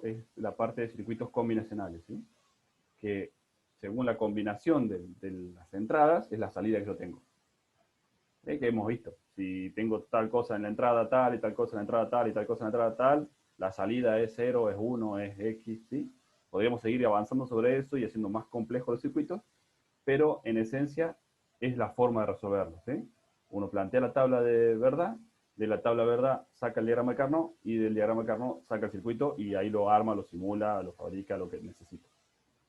es la parte de circuitos combinacionales, ¿sí? Que según la combinación de las entradas, es la salida que yo tengo. Que hemos visto. Si tengo tal cosa en la entrada tal, y tal cosa en la entrada tal, y tal cosa en la entrada tal, la salida es 0, es 1, es X, ¿sí? Podríamos seguir avanzando sobre eso y haciendo más complejos los circuitos, pero en esencia es la forma de resolverlo, ¿sí? Uno plantea la tabla de verdad, de la tabla de verdad saca el diagrama de Carnot, y del diagrama de Carnot saca el circuito, y ahí lo arma, lo simula, lo fabrica, lo que necesita,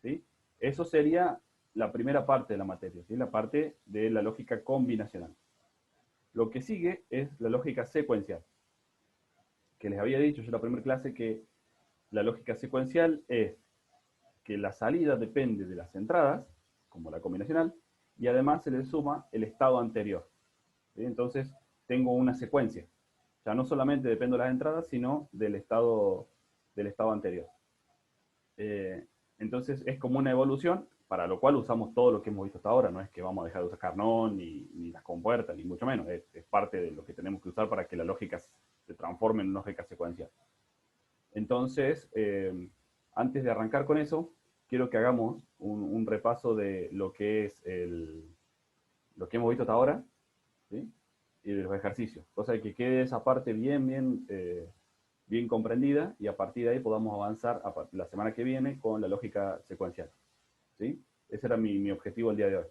¿sí? Eso sería la primera parte de la materia, ¿sí? La parte de la lógica combinacional. Lo que sigue es la lógica secuencial, que les había dicho yo en la primera clase que la lógica secuencial es que la salida depende de las entradas, como la combinacional, y además se le suma el estado anterior, ¿sí? Entonces tengo una secuencia. Ya no solamente dependo de las entradas, sino del estado anterior. Entonces es como una evolución, para lo cual usamos todo lo que hemos visto hasta ahora. No es que vamos a dejar de usar Carnot, ni las compuertas, ni mucho menos. Es parte de lo que tenemos que usar para que la lógica se transforme en lógica secuencial. Entonces, antes de arrancar con eso, quiero que hagamos un repaso de lo que es lo que hemos visto hasta ahora, ¿sí? Y de los ejercicios. Cosa de que quede esa parte bien comprendida, y a partir de ahí podamos avanzar la semana que viene con la lógica secuencial, ¿sí? Ese era mi objetivo el día de hoy.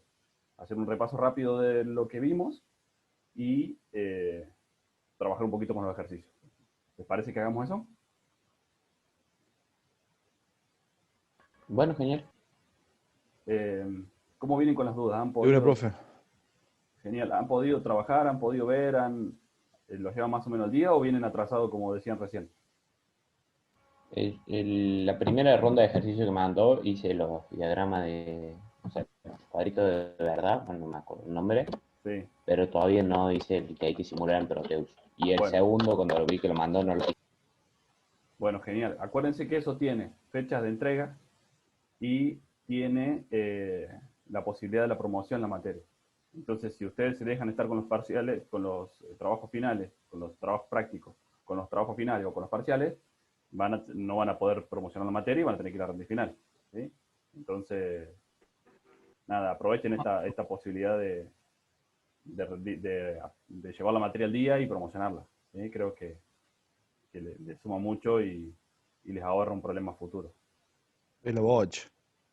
Hacer un repaso rápido de lo que vimos y trabajar un poquito con los ejercicios. ¿Les parece que hagamos eso? Bueno, genial. Eh, ¿Cómo vienen con las dudas? De una, profe. Genial. ¿Han podido trabajar? ¿Han podido ver? ¿Los llevan más o menos al día o vienen atrasados, como decían recién? La primera ronda de ejercicio que me mandó hice los diagramas de, o sea, los cuadritos de verdad, no me acuerdo el nombre, Sí. pero todavía no hice el que hay que simular en Proteus. Y el Bueno, segundo, cuando lo vi que lo mandó, no lo hice. bueno, genial. Acuérdense que eso tiene fechas de entrega y tiene la posibilidad de la promoción en la materia. Entonces, si ustedes se dejan estar con los parciales, con los trabajos finales, con los trabajos prácticos, con los trabajos finales o con los parciales, no van a poder promocionar la materia y van a tener que ir a rendir final, ¿sí? Entonces, nada, aprovechen esta posibilidad de llevar la materia al día y promocionarla, ¿sí? Creo que le suma mucho y les ahorra un problema futuro. Es la boch.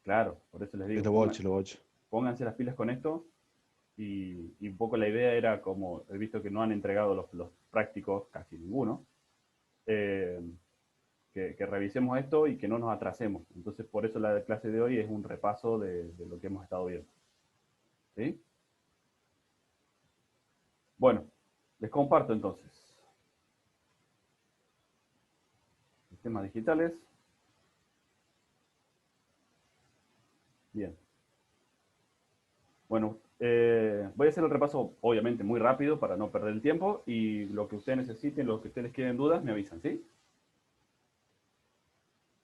Claro, por eso les Es digo, la boch, la boch. pónganse las pilas con esto, y un poco la idea era, como he visto que no han entregado los prácticos, casi ninguno, eh, que revisemos esto y que no nos atrasemos. Entonces, por eso la clase de hoy es un repaso de lo que hemos estado viendo, ¿sí? Bueno, les comparto entonces. Sistemas digitales. Bien. Bueno, voy a hacer el repaso, obviamente, muy rápido para no perder el tiempo, y lo que ustedes necesiten, lo que ustedes queden dudas, me avisan, ¿sí?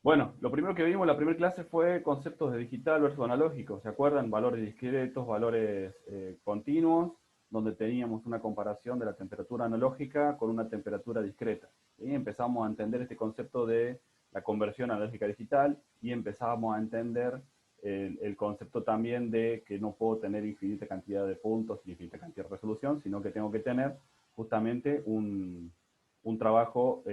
Bueno, lo primero que vimos en la primera clase fue conceptos de digital versus analógico. ¿Se acuerdan? Valores discretos, valores continuos, donde teníamos una comparación de la temperatura analógica con una temperatura discreta. Y empezamos a entender este concepto de la conversión analógica a digital, y empezamos a entender el concepto también de que no puedo tener infinita cantidad de puntos y infinita cantidad de resolución, sino que tengo que tener justamente un trabajo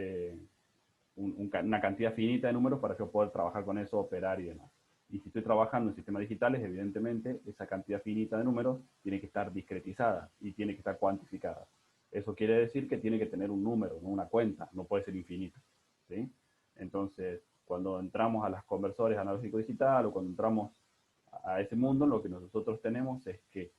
una cantidad finita de números para yo poder trabajar con eso, operar y demás. Y si estoy trabajando en sistemas digitales, evidentemente esa cantidad finita de números tiene que estar discretizada y tiene que estar cuantificada. Eso quiere decir que tiene que tener un número, no una cuenta, no puede ser infinito, ¿sí? Entonces, cuando entramos a las conversores analógico-digital, o cuando entramos a ese mundo, lo que nosotros tenemos es que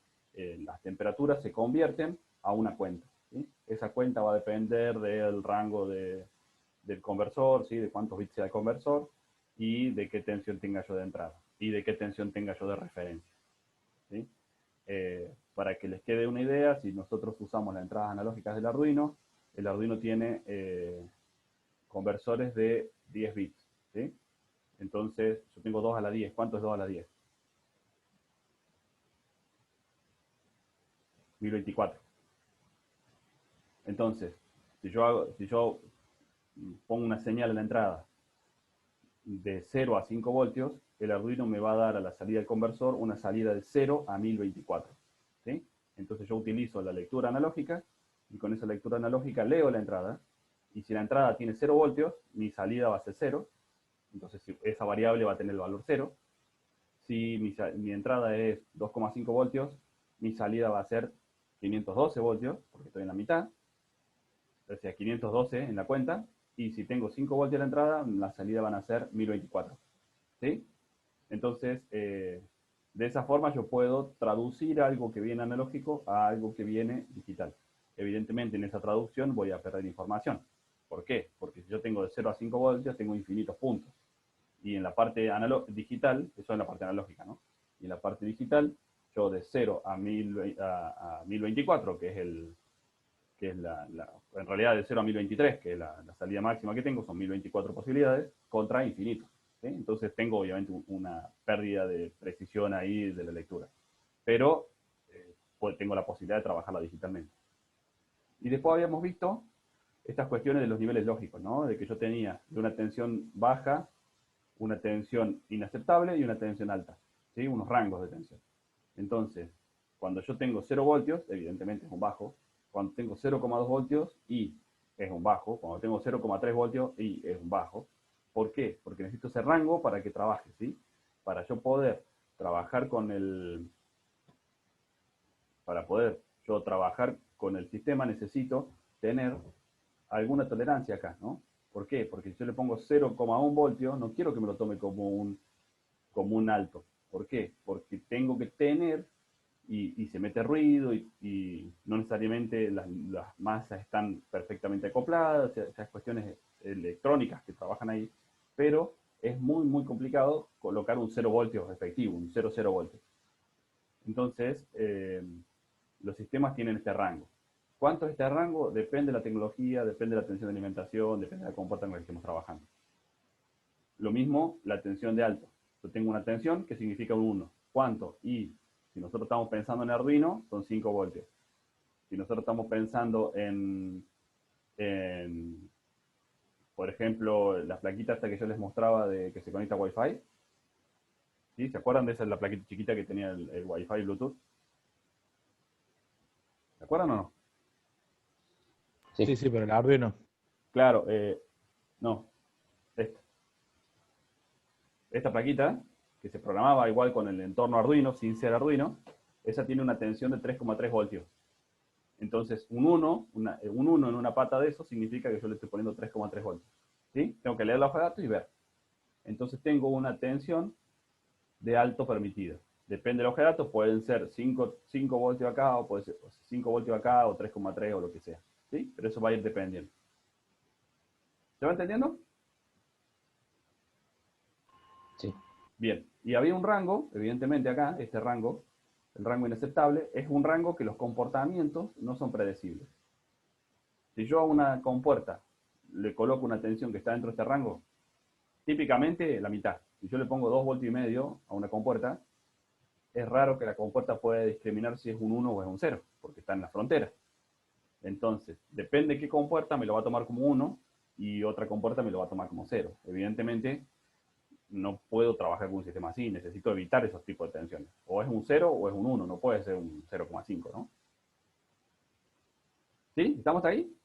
las temperaturas se convierten a una cuenta, ¿sí? Esa cuenta va a depender del rango del conversor, ¿sí? De cuántos bits sea el conversor, y de qué tensión tenga yo de entrada, y de qué tensión tenga yo de referencia, ¿sí? Para que les quede una idea, si nosotros usamos las entradas analógicas del Arduino, el Arduino tiene conversores de 10 bits, ¿sí? Entonces, yo tengo 2 a la 10. ¿Cuánto es 2 a la 10? 1024. Entonces, si yo pongo una señal en la entrada de 0 a 5 voltios, el Arduino me va a dar a la salida del conversor una salida de 0 a 1024. ¿Sí? Entonces yo utilizo la lectura analógica y con esa lectura analógica leo la entrada. Y si la entrada tiene 0 voltios, mi salida va a ser 0. Entonces esa variable va a tener el valor 0. Si mi entrada es 2,5 voltios, mi salida va a ser 512 voltios, porque estoy en la mitad. O sea, 512 en la cuenta. Y si tengo 5 voltios en la entrada, la salida van a ser 1024. ¿Sí? Entonces, de esa forma yo puedo traducir algo que viene analógico a algo que viene digital. Evidentemente, en esa traducción voy a perder información. ¿Por qué? Porque si yo tengo de 0 a 5 voltios, tengo infinitos puntos. Y en la parte digital, eso es la parte analógica, ¿no? Y en la parte digital, yo de 0 a 1024, que es en realidad de 0 a 1023, que es la salida máxima que tengo, son 1024 posibilidades, contra infinito. ¿Sí? Entonces tengo obviamente una pérdida de precisión ahí de la lectura. Pero pues tengo la posibilidad de trabajarla digitalmente. Y después habíamos visto estas cuestiones de los niveles lógicos, ¿no? De que yo tenía de una tensión baja, una tensión inaceptable y una tensión alta, ¿sí? Unos rangos de tensión. Entonces, cuando yo tengo 0 voltios, evidentemente es un bajo. Cuando tengo 0,2 voltios, y es un bajo. Cuando tengo 0,3 voltios, y es un bajo. ¿Por qué? Porque necesito ese rango para que trabaje, ¿sí? Para yo poder trabajar con el... Para poder yo trabajar con el sistema necesito tener alguna tolerancia acá, ¿no? ¿Por qué? Porque si yo le pongo 0,1 voltios, no quiero que me lo tome como un alto. ¿Por qué? Porque tengo que tener, y se mete ruido, y no necesariamente las masas están perfectamente acopladas, o sea, esas cuestiones electrónicas que trabajan ahí, pero es muy, muy complicado colocar un 0 voltios efectivo, un 0,0 voltios. Entonces, los sistemas tienen este rango. ¿Cuánto es este rango? Depende de la tecnología, depende de la tensión de alimentación, depende de la compuerta en la que estemos trabajando. Lo mismo la tensión de alto. Yo tengo una tensión que significa un 1. ¿Cuánto? Y si nosotros estamos pensando en Arduino, son 5 voltios. Si nosotros estamos pensando por ejemplo, la plaquita esta que yo les mostraba de que se conecta a Wi-Fi, ¿sí? ¿Se acuerdan de esa, la plaquita chiquita que tenía el Wi-Fi Bluetooth? ¿Se acuerdan o no? Sí. Sí, pero el Arduino. Claro, no, esta plaquita, que se programaba igual con el entorno Arduino, sin ser Arduino, esa tiene una tensión de 3,3 voltios. Entonces, un 1 en una pata de eso significa que yo le estoy poniendo 3,3 voltios. ¿Sí? Tengo que leer la hoja de datos y ver. Entonces, tengo una tensión de alto permitida. Depende de la hoja de datos, pueden ser 5 voltios acá, o puede ser 5 voltios acá, o 3,3 o lo que sea. ¿Sí? Pero eso va a ir dependiendo. ¿Se va entendiendo? Sí. Bien, y había un rango, evidentemente acá, este rango, el rango inaceptable, es un rango que los comportamientos no son predecibles. Si yo a una compuerta le coloco una tensión que está dentro de este rango, típicamente la mitad. Si yo le pongo 2,5 voltios a una compuerta, es raro que la compuerta pueda discriminar si es un 1 o es un 0, porque está en la frontera. Entonces, depende de qué compuerta me lo va a tomar como 1 y otra compuerta me lo va a tomar como 0. Evidentemente, no puedo trabajar con un sistema así, necesito evitar esos tipos de tensiones. O es un 0 o es un 1, no puede ser un 0,5, ¿no? ¿Sí? ¿Estamos ahí?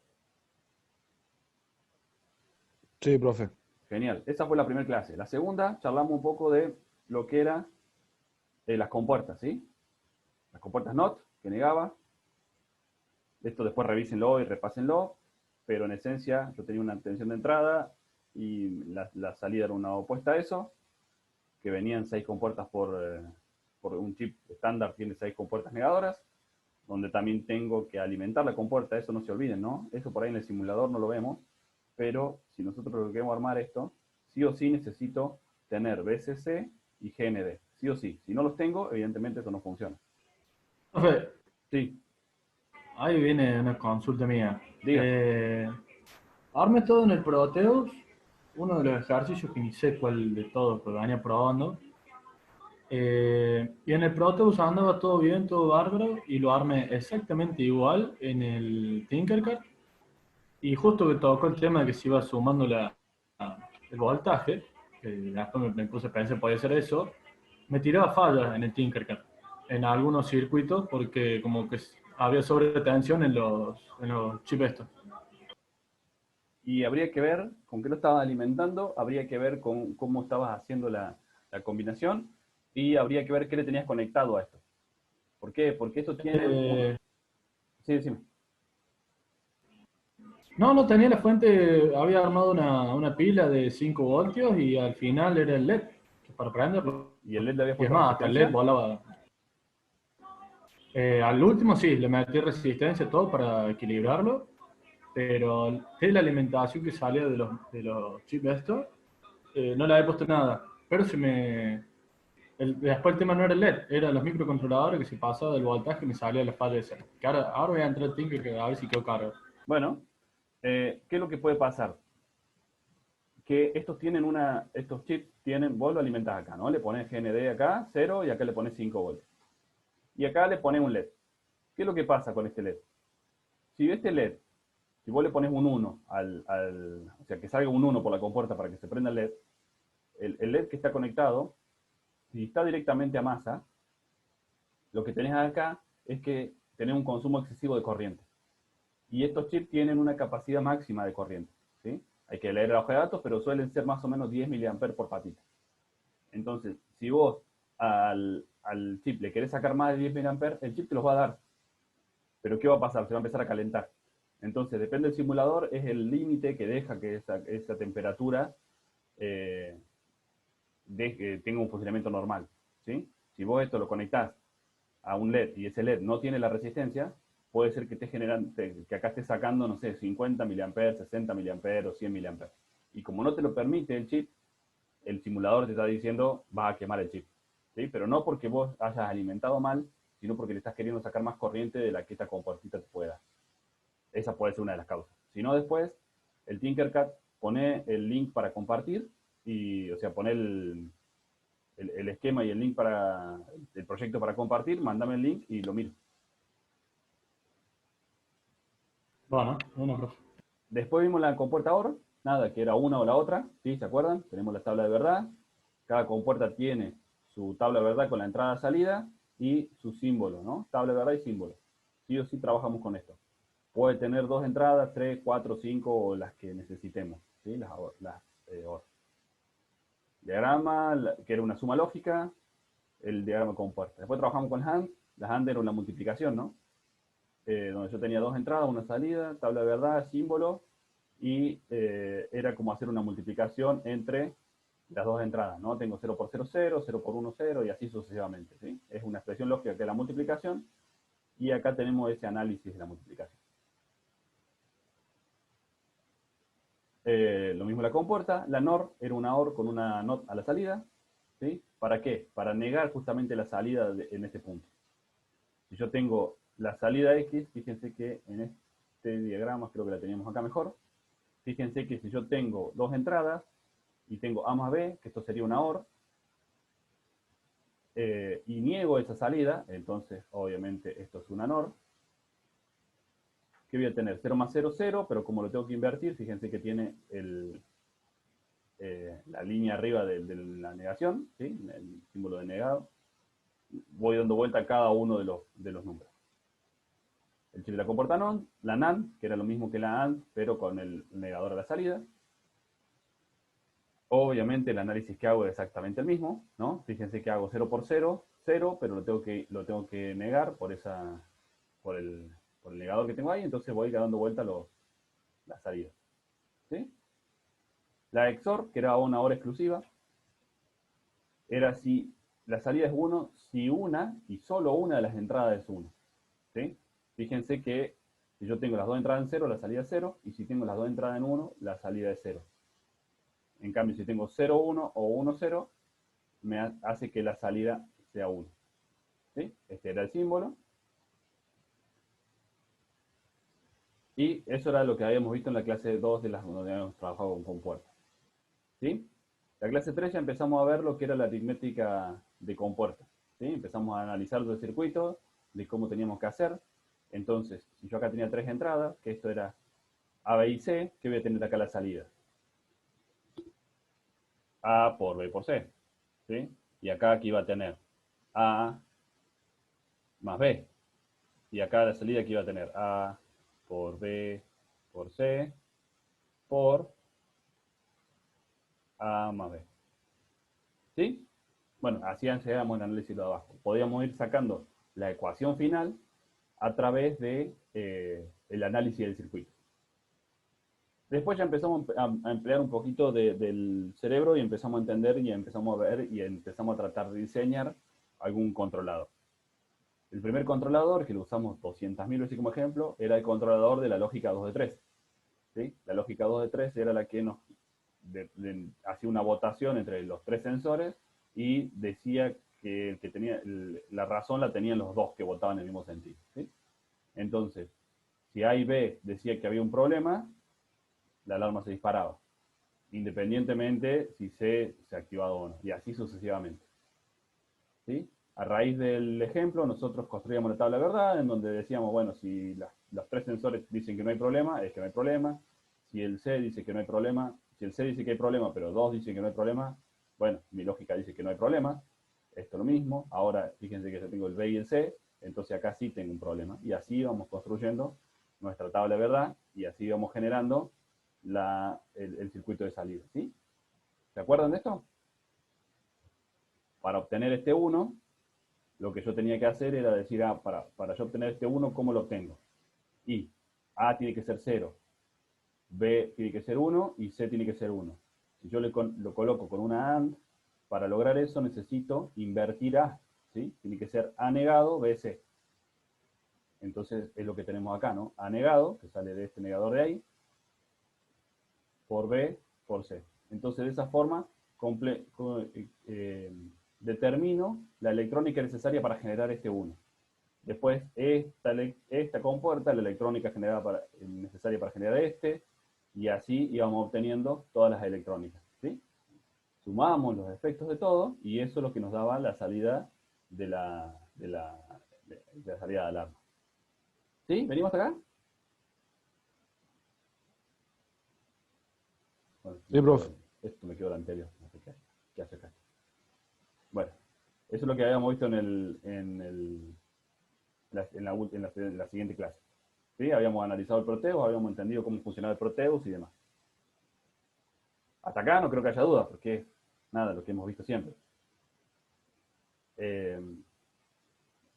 Sí, profe. Genial. Esa fue la primera clase. La segunda, charlamos un poco de lo que era las compuertas, ¿sí? Las compuertas NOT, que negaba. Esto después revísenlo y repásenlo, pero en esencia yo tenía una tensión de entrada y la salida era una opuesta a eso, que venían 6 compuertas por un chip estándar, tiene 6 compuertas negadoras, donde también tengo que alimentar la compuerta, eso no se olviden, ¿no? Eso por ahí en el simulador no lo vemos, pero si nosotros queremos armar esto, sí o sí necesito tener BCC y GND, sí o sí. Si no los tengo, evidentemente eso no funciona. Profe, Sí, ahí viene una consulta mía. diga. Arme todo en el Proteus, uno de los ejercicios que ni sé cuál de todos, pero venía probando. Y en el Proteus andaba todo bien, todo bárbaro, y lo armé exactamente igual en el Tinkercad. Y justo que tocó el tema de que se iba sumando el voltaje, que después me puse a pensar, podía ser eso, me tiraba fallas en el Tinkercad, en algunos circuitos, porque como que había sobretensión en los chips estos. Y habría que ver con qué lo estabas alimentando, habría que ver con cómo estabas haciendo la combinación y habría que ver qué le tenías conectado a esto. ¿Por qué? Porque estos tienen... Eh, Sí, decime. no tenía la fuente, había armado una pila de 5 voltios y al final era el LED, que para prenderlo. ¿Y el LED le habías Y es puesto más, hasta el LED resistencia? volaba. Al último sí, le metí resistencia todo para equilibrarlo, pero de la alimentación que salía de los chips estos, no le había puesto nada. Pero después el tema no era el LED, eran los microcontroladores que se pasaba del voltaje y me salía la falla esa. Que ahora voy a entrar al Tinker que a ver si quedó caro. Bueno, ¿qué es lo que puede pasar? Que estos chips tienen, vos lo alimentás acá, ¿no? Le pones GND acá, 0, y acá le pones 5 voltios. Y acá le pones un LED. ¿Qué es lo que pasa con este LED? Si este LED, si vos le pones un 1 o sea, que salga un 1 por la compuerta para que se prenda el LED, el LED que está conectado, si está directamente a masa, lo que tenés acá es que tenés un consumo excesivo de corriente. Y estos chips tienen una capacidad máxima de corriente, ¿sí? Hay que leer la hoja de datos, pero suelen ser más o menos 10 mA por patita. Entonces, si vos al chip le querés sacar más de 10 mA, el chip te los va a dar. Pero ¿qué va a pasar? Se va a empezar a calentar. Entonces, depende del simulador, es el límite que deja que esa temperatura tenga un funcionamiento normal, ¿sí? Si vos esto lo conectás a un LED y ese LED no tiene la resistencia, puede ser que que acá esté sacando, no sé, 50 mA, 60 mA o 100 mA. Y como no te lo permite el chip, el simulador te está diciendo, vas a quemar el chip, ¿sí? Pero no porque vos hayas alimentado mal, sino porque le estás queriendo sacar más corriente de la que esta compuertita te puede dar. Esa puede ser una de las causas. Si no, después, el Tinkercad pone el link para compartir, o sea, pone el esquema y el link para el proyecto para compartir, mándame el link y lo miro. Bueno, profe. Después vimos la compuerta OR, nada, que era una o la otra, ¿sí? ¿Se acuerdan? Tenemos la tabla de verdad. Cada compuerta tiene su tabla de verdad con la entrada-salida y su símbolo, ¿no? Tabla de verdad y símbolo. Sí o sí trabajamos con esto. Puede tener 2 entradas, 3, 4, 5 o las que necesitemos, ¿sí? Las OR. Diagrama, que era una suma lógica, el diagrama compuerta. Después trabajamos con AND. La AND era una multiplicación, ¿no? Donde yo tenía 2 entradas, una salida, tabla de verdad, símbolo, y era como hacer una multiplicación entre las 2 entradas, ¿no? Tengo 0 por 0, 0, 0 por 1, 0, y así sucesivamente, ¿sí? Es una expresión lógica de la multiplicación, y acá tenemos ese análisis de la multiplicación. Lo mismo la compuerta, la NOR era una OR con una NOT a la salida, ¿sí? ¿Para qué? Para negar justamente la salida en este punto. Si yo tengo la salida X, fíjense que en este diagrama, creo que la teníamos acá mejor, fíjense que si yo tengo 2 entradas y tengo A más B, que esto sería una OR, y niego esa salida, entonces obviamente esto es una NOR. ¿Qué voy a tener? 0 más 0, 0, pero como lo tengo que invertir, fíjense que tiene la línea arriba de la negación, ¿sí? El símbolo de negado. Voy dando vuelta a cada uno de los números. El chip de la compuerta NOR, la NAND, que era lo mismo que la AND, pero con el negador a la salida. Obviamente el análisis que hago es exactamente el mismo, ¿no? Fíjense que hago 0 por 0, 0, pero lo tengo que negar por el negador que tengo ahí, entonces voy dando vuelta las salidas, ¿sí? La XOR, que era una OR exclusiva, era si la salida es 1, si una y solo una de las entradas es 1, ¿sí? Fíjense que si yo tengo las 2 entradas en 0, la salida es 0, y si tengo las 2 entradas en 1, la salida es 0. En cambio, si tengo 0, 1 o 1, 0, me hace que la salida sea 1. ¿Sí? Este era el símbolo. Y eso era lo que habíamos visto en la clase 2 donde habíamos trabajado con compuertas. ¿Sí? La clase 3 ya empezamos a ver lo que era la aritmética de compuertas. ¿Sí? Empezamos a analizar los circuitos, de cómo teníamos que hacer. Entonces, si yo acá tenía 3 entradas, que esto era A, B y C, ¿qué voy a tener acá la salida? A por B por C, ¿sí? Y acá aquí va a tener A más B. Y acá la salida aquí va a tener A por B por C por A más B. ¿Sí? Bueno, así hacíamos el análisis de abajo. Podíamos ir sacando la ecuación final a través de el análisis del circuito. Después ya empezamos a emplear un poquito del cerebro y empezamos a entender y empezamos a ver y empezamos a tratar de diseñar algún controlador. El primer controlador, que lo usamos 200.000 veces como ejemplo, era el controlador de la lógica 2 de 3. ¿Sí? La lógica 2 de 3 era la que nos hacía una votación entre los tres sensores y decía que el que tenía la razón la tenían los dos que votaban en el mismo sentido. ¿Sí? Entonces, si A y B decía que había un problema, la alarma se disparaba, independientemente si C se activaba o no, y así sucesivamente. ¿Sí? A raíz del ejemplo, nosotros construíamos la tabla de verdad, en donde decíamos, bueno, si los tres sensores dicen que no hay problema, es que no hay problema. Si el C dice que no hay problema, si el C dice que hay problema, pero dos dicen que no hay problema, bueno, mi lógica dice que no hay problema. Esto es lo mismo. Ahora, fíjense que yo tengo el B y el C, entonces acá sí tengo un problema. Y así vamos construyendo nuestra tabla de verdad, y así vamos generando el circuito de salida. ¿Sí? ¿Se acuerdan de esto? Para obtener este 1, lo que yo tenía que hacer era decir, para yo obtener este 1, ¿cómo lo obtengo? Y A tiene que ser 0, B tiene que ser 1 y C tiene que ser 1. Si yo lo coloco con una AND, para lograr eso necesito invertir A, ¿sí? Tiene que ser A negado, B, C. Entonces es lo que tenemos acá, ¿no? A negado, que sale de este negador de ahí, por B, por C. Entonces de esa forma determino la electrónica necesaria para generar este 1. Después, esta compuerta la electrónica necesaria para generar este, y así íbamos obteniendo todas las electrónicas. ¿Sí? Sumamos los efectos de todo, y eso es lo que nos daba la salida de la salida de alarma. ¿Sí? ¿Venimos acá? Bueno, Sí, profe. esto me quedó lo anterior. No sé qué hace acá. Bueno, eso es lo que habíamos visto en la siguiente clase. ¿Sí? Habíamos analizado el Proteus, habíamos entendido cómo funcionaba el Proteus y demás. Hasta acá no creo que haya dudas, porque es nada, lo que hemos visto siempre.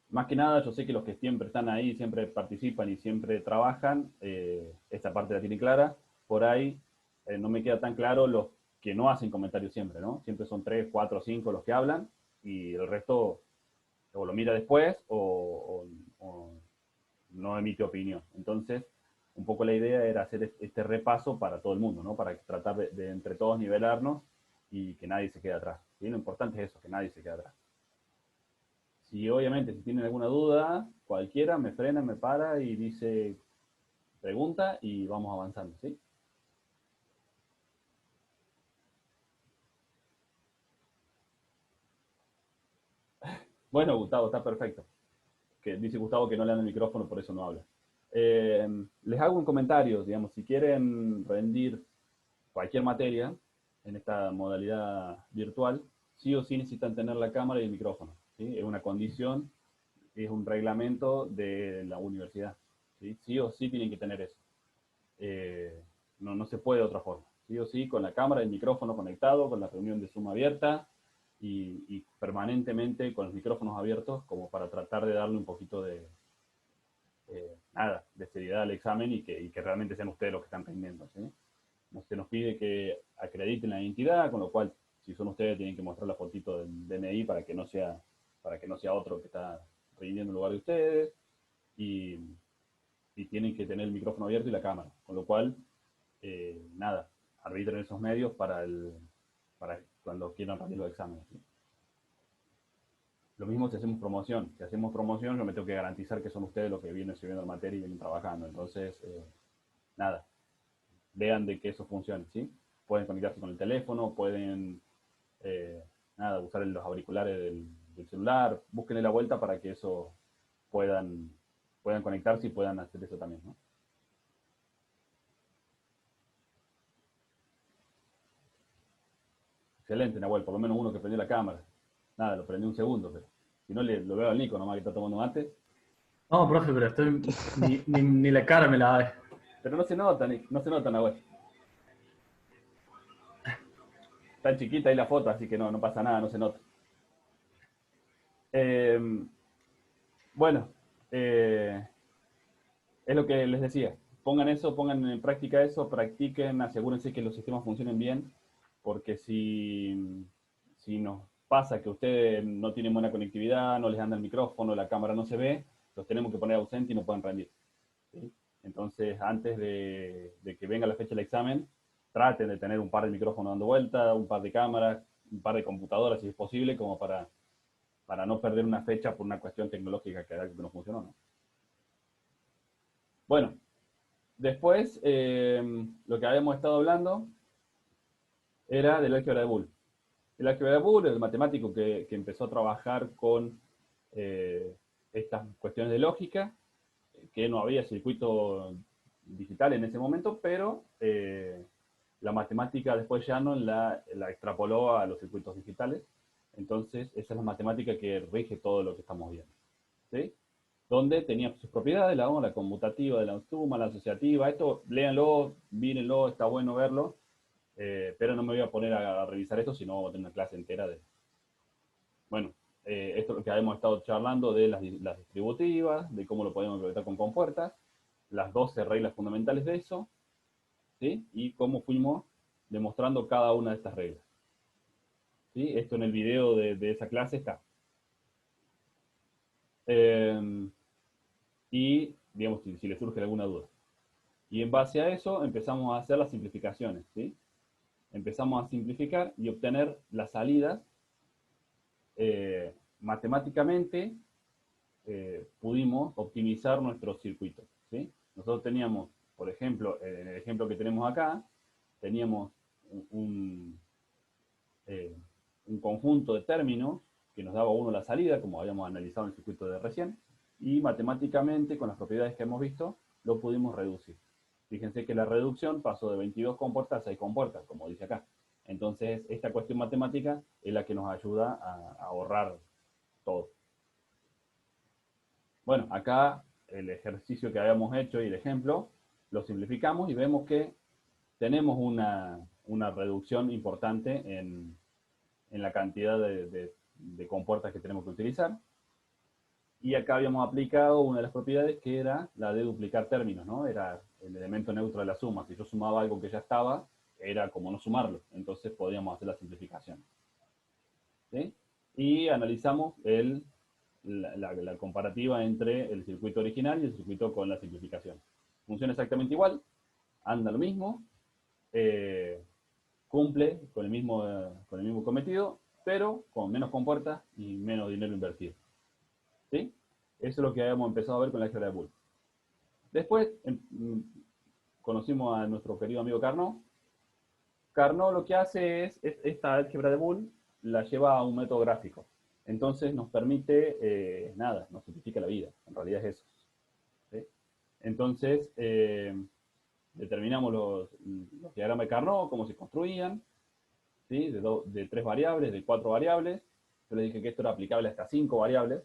Más que nada, yo sé que los que siempre están ahí, siempre participan y siempre trabajan, esta parte la tienen clara. Por ahí no me queda tan claro los que no hacen comentarios siempre, ¿no? Siempre son 3, 4, 5 los que hablan, y el resto o lo mira después o no emite opinión. Entonces, un poco la idea era hacer este repaso para todo el mundo, ¿no? Para tratar de entre todos nivelarnos y que nadie se quede atrás. ¿Sí? Lo importante es eso, que nadie se quede atrás. Si obviamente, si tienen alguna duda, cualquiera me frena, me para y dice, pregunta, y vamos avanzando, ¿sí? Bueno, Gustavo, está perfecto. Que dice Gustavo que no le dan el micrófono, por eso no habla. Les hago un comentario, digamos, si quieren rendir cualquier materia en esta modalidad virtual, sí o sí necesitan tener la cámara y el micrófono, ¿sí? Es una condición, es un reglamento de la universidad, ¿sí? Sí o sí tienen que tener eso. No se puede de otra forma. Sí o sí, con la cámara y el micrófono conectado, con la reunión de Zoom abierta y permanentemente con los micrófonos abiertos, como para tratar de darle un poquito de seriedad al examen y que realmente sean ustedes los que están rindiendo, ¿sí? Se nos pide que acrediten la identidad, con lo cual, si son ustedes, tienen que mostrar la fotito del DNI para que no sea otro que está rindiendo en lugar de ustedes, y tienen que tener el micrófono abierto y la cámara, con lo cual, arbitren esos medios para cuando quieran rendir los exámenes, ¿sí? Lo mismo si hacemos promoción. Si hacemos promoción, yo me tengo que garantizar que son ustedes los que vienen subiendo la materia y vienen trabajando. Entonces, vean de que eso funcione, ¿sí? Pueden conectarse con el teléfono, pueden, usar los auriculares del celular, búsquenle la vuelta para que eso puedan conectarse y puedan hacer eso también, ¿no? Excelente, Nahuel, por lo menos uno que prendió la cámara. Nada, lo prendí un segundo, pero si no lo veo al Nico nomás que está tomando mate. No, profe, pero ni la cara me la da. Pero no se nota, Nick, no se nota, Nahuel. Está chiquita ahí la foto, así que no pasa nada, no se nota. Bueno, es lo que les decía. Pongan eso, pongan en práctica eso, practiquen, asegúrense que los sistemas funcionen bien, porque si nos pasa que ustedes no tienen buena conectividad, no les anda el micrófono, la cámara no se ve, los tenemos que poner ausente y no pueden rendir. ¿Sí? Entonces, antes de que venga la fecha del examen, traten de tener un par de micrófonos dando vuelta, un par de cámaras, un par de computadoras, si es posible, como para no perder una fecha por una cuestión tecnológica que no funcionó, ¿no? Bueno, después lo que habíamos estado hablando era del álgebra de Boole. El álgebra de Boole, el matemático que empezó a trabajar con estas cuestiones de lógica, que no había circuito digital en ese momento, pero la matemática después ya no la extrapoló a los circuitos digitales. Entonces, esa es la matemática que rige todo lo que estamos viendo. ¿Sí? Donde tenía sus propiedades, la conmutativa, de la suma, la asociativa. Esto, léanlo, mírenlo, está bueno verlo. Pero no me voy a poner a revisar esto, sino voy a tener una clase entera de... Bueno, esto es lo que hemos estado charlando de las distributivas, de cómo lo podemos implementar con compuertas, las 12 reglas fundamentales de eso, ¿sí? Y cómo fuimos demostrando cada una de estas reglas. ¿Sí? Esto en el video de esa clase está. Y, digamos, si les surge alguna duda. Y en base a eso empezamos a hacer las simplificaciones, ¿sí? Empezamos a simplificar y obtener las salidas matemáticamente. Pudimos optimizar nuestros circuitos, ¿sí? Nosotros teníamos, por ejemplo, en el ejemplo que tenemos acá, teníamos un conjunto de términos que nos daba uno la salida, como habíamos analizado en el circuito de recién, y matemáticamente, con las propiedades que hemos visto, lo pudimos reducir. Fíjense que la reducción pasó de 22 compuertas a 6 compuertas, como dice acá. Entonces, esta cuestión matemática es la que nos ayuda a ahorrar todo. Bueno, acá el ejercicio que habíamos hecho y el ejemplo, lo simplificamos y vemos que tenemos una reducción importante en la cantidad de compuertas que tenemos que utilizar. Y acá habíamos aplicado una de las propiedades que era la de duplicar términos, ¿no? Era el elemento neutro de la suma. Si yo sumaba algo que ya estaba, era como no sumarlo. Entonces podíamos hacer la simplificación. ¿Sí? Y analizamos la comparativa entre el circuito original y el circuito con la simplificación. Funciona exactamente igual, anda lo mismo, cumple con el mismo cometido, pero con menos compuertas y menos dinero invertido. ¿Sí? Eso es lo que habíamos empezado a ver con la álgebra de Boole. Después conocimos a nuestro querido amigo Carnot. Carnot lo que hace es esta álgebra de Boole la lleva a un método gráfico. Entonces nos permite, nos simplifica la vida. En realidad es eso. ¿Sí? Entonces, determinamos los diagramas de Carnot, cómo se construían, ¿sí? De 3 variables, de 4 variables. Yo les dije que esto era aplicable hasta 5 variables.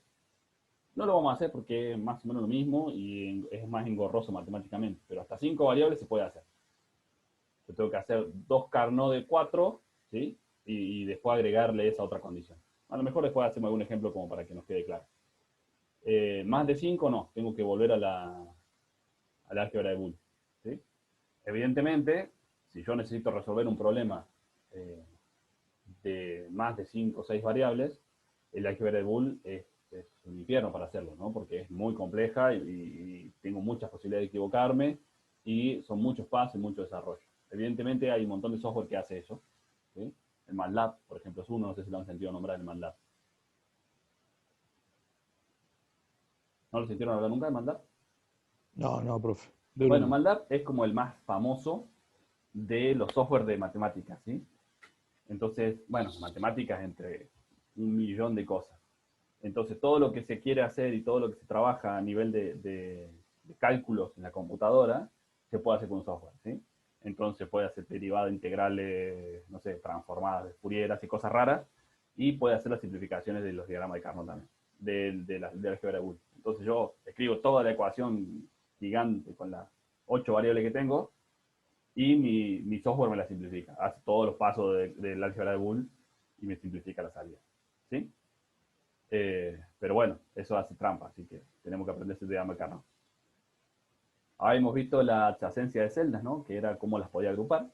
No lo vamos a hacer porque es más o menos lo mismo y es más engorroso matemáticamente, pero hasta 5 variables se puede hacer. Yo tengo que hacer 2 Carnot de 4, ¿sí? Y después agregarle esa otra condición. A lo mejor después hacemos algún ejemplo como para que nos quede claro. Más de 5 no, tengo que volver a la álgebra de Boole. ¿Sí? Evidentemente, si yo necesito resolver un problema de más de 5 o 6 variables, el álgebra de Boole es un infierno para hacerlo, ¿no? Porque es muy compleja y tengo muchas posibilidades de equivocarme y son muchos pasos y mucho desarrollo. Evidentemente hay un montón de software que hace eso, ¿sí? El MATLAB, por ejemplo, es uno, no sé si lo han sentido nombrar el MATLAB. ¿No lo sintieron hablar nunca de MATLAB? No, profe. Bueno, MATLAB es como el más famoso de los software de matemáticas, ¿sí? Entonces, bueno, matemáticas entre 1.000.000 de cosas. Entonces, todo lo que se quiere hacer y todo lo que se trabaja a nivel de cálculos en la computadora, se puede hacer con software, ¿sí? Entonces puede hacer derivadas integrales, no sé, transformadas de Fourieras y cosas raras, y puede hacer las simplificaciones de los diagramas de Carnot también, de la álgebra de Boole. Entonces yo escribo toda la ecuación gigante con las 8 variables que tengo, y mi software me la simplifica. Hace todos los pasos del álgebra de Boole y me simplifica la salida. ¿Sí? Pero bueno, eso hace trampa, así que tenemos que aprender ese diagrama de Carnot. Ahora hemos visto la adyacencia de celdas, ¿no? Que era cómo las podía agrupar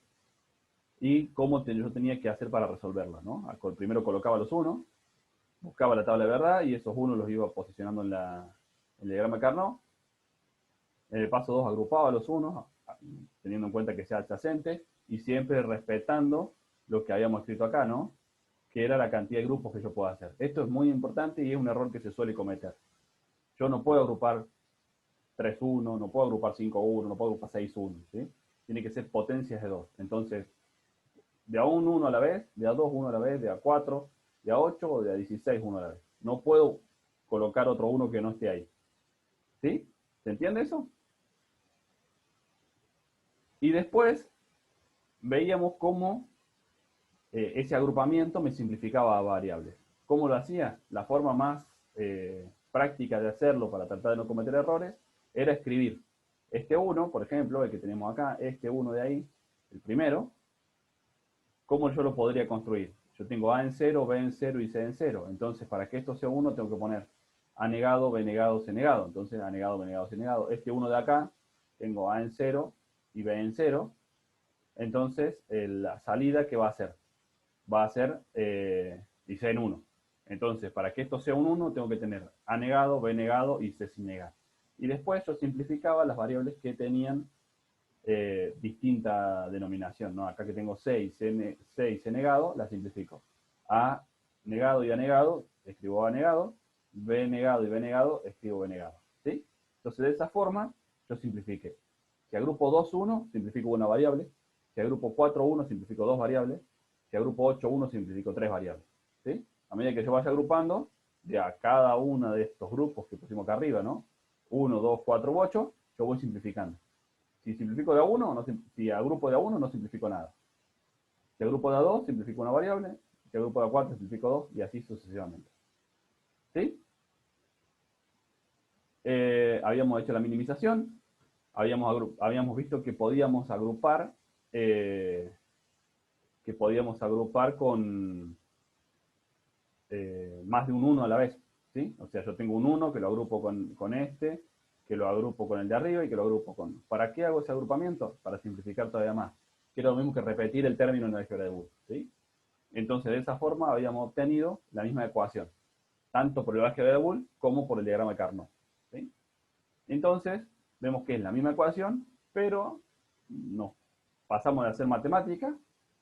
y cómo yo tenía que hacer para resolverlas, ¿no? Primero colocaba los unos, buscaba la tabla de verdad y esos unos los iba posicionando en el diagrama de Carnot. En el paso 2 agrupaba los unos, teniendo en cuenta que sea adyacente y siempre respetando lo que habíamos escrito acá, ¿no? Que era la cantidad de grupos que yo puedo hacer. Esto es muy importante y es un error que se suele cometer. Yo no puedo agrupar 3-1, no puedo agrupar 5-1, no puedo agrupar 6-1, ¿sí? Tiene que ser potencias de 2. Entonces, de A1 uno a la vez, de A2 uno a la vez, de A4, de A8 o de A16 uno a la vez. No puedo colocar otro 1 que no esté ahí. ¿Sí? ¿Se entiende eso? Y después veíamos cómo ese agrupamiento me simplificaba a variables. ¿Cómo lo hacía? La forma más práctica de hacerlo para tratar de no cometer errores era escribir este 1, por ejemplo, el que tenemos acá, este 1 de ahí, el primero, ¿cómo yo lo podría construir? Yo tengo A en 0, B en 0 y C en 0. Entonces, para que esto sea 1, tengo que poner A negado, B negado, C negado. Entonces, A negado, B negado, C negado. Este 1 de acá, tengo A en 0 y B en 0. Entonces, la salida, ¿qué va a hacer? Va a ser y C en 1. Entonces, para que esto sea un 1, tengo que tener A negado, B negado y C sin negar. Y después yo simplificaba las variables que tenían distinta denominación, ¿no? Acá que tengo C y C negado, la simplifico. A negado y A negado, escribo A negado, B negado y B negado, escribo B negado. ¿Sí? Entonces, de esa forma, yo simplifiqué. Si agrupo 2-1, simplifico una variable. Si agrupo 4-1, simplifico 2 variables. Si agrupo 8-1, simplifico 3 variables. ¿Sí? A medida que yo vaya agrupando, de a cada uno de estos grupos que pusimos acá arriba, ¿no? 1, 2, 4 u 8, yo voy simplificando. Si simplifico de a 1, si agrupo de a 1, no simplifico nada. Si agrupo de a 2, simplifico una variable. Si agrupo de a 4, simplifico 2, y así sucesivamente. ¿Sí? Habíamos hecho la minimización. Habíamos visto que podíamos agrupar con más de un 1 a la vez, ¿sí? O sea, yo tengo un 1 que lo agrupo con este, que lo agrupo con el de arriba y que lo agrupo con... ¿Para qué hago ese agrupamiento? Para simplificar todavía más. Que era lo mismo que repetir el término en la álgebra de Boole, ¿sí? Entonces, de esa forma habíamos obtenido la misma ecuación, tanto por el álgebra de Boole como por el diagrama de Carnot, ¿sí? Entonces, vemos que es la misma ecuación, pero no. Pasamos de hacer matemática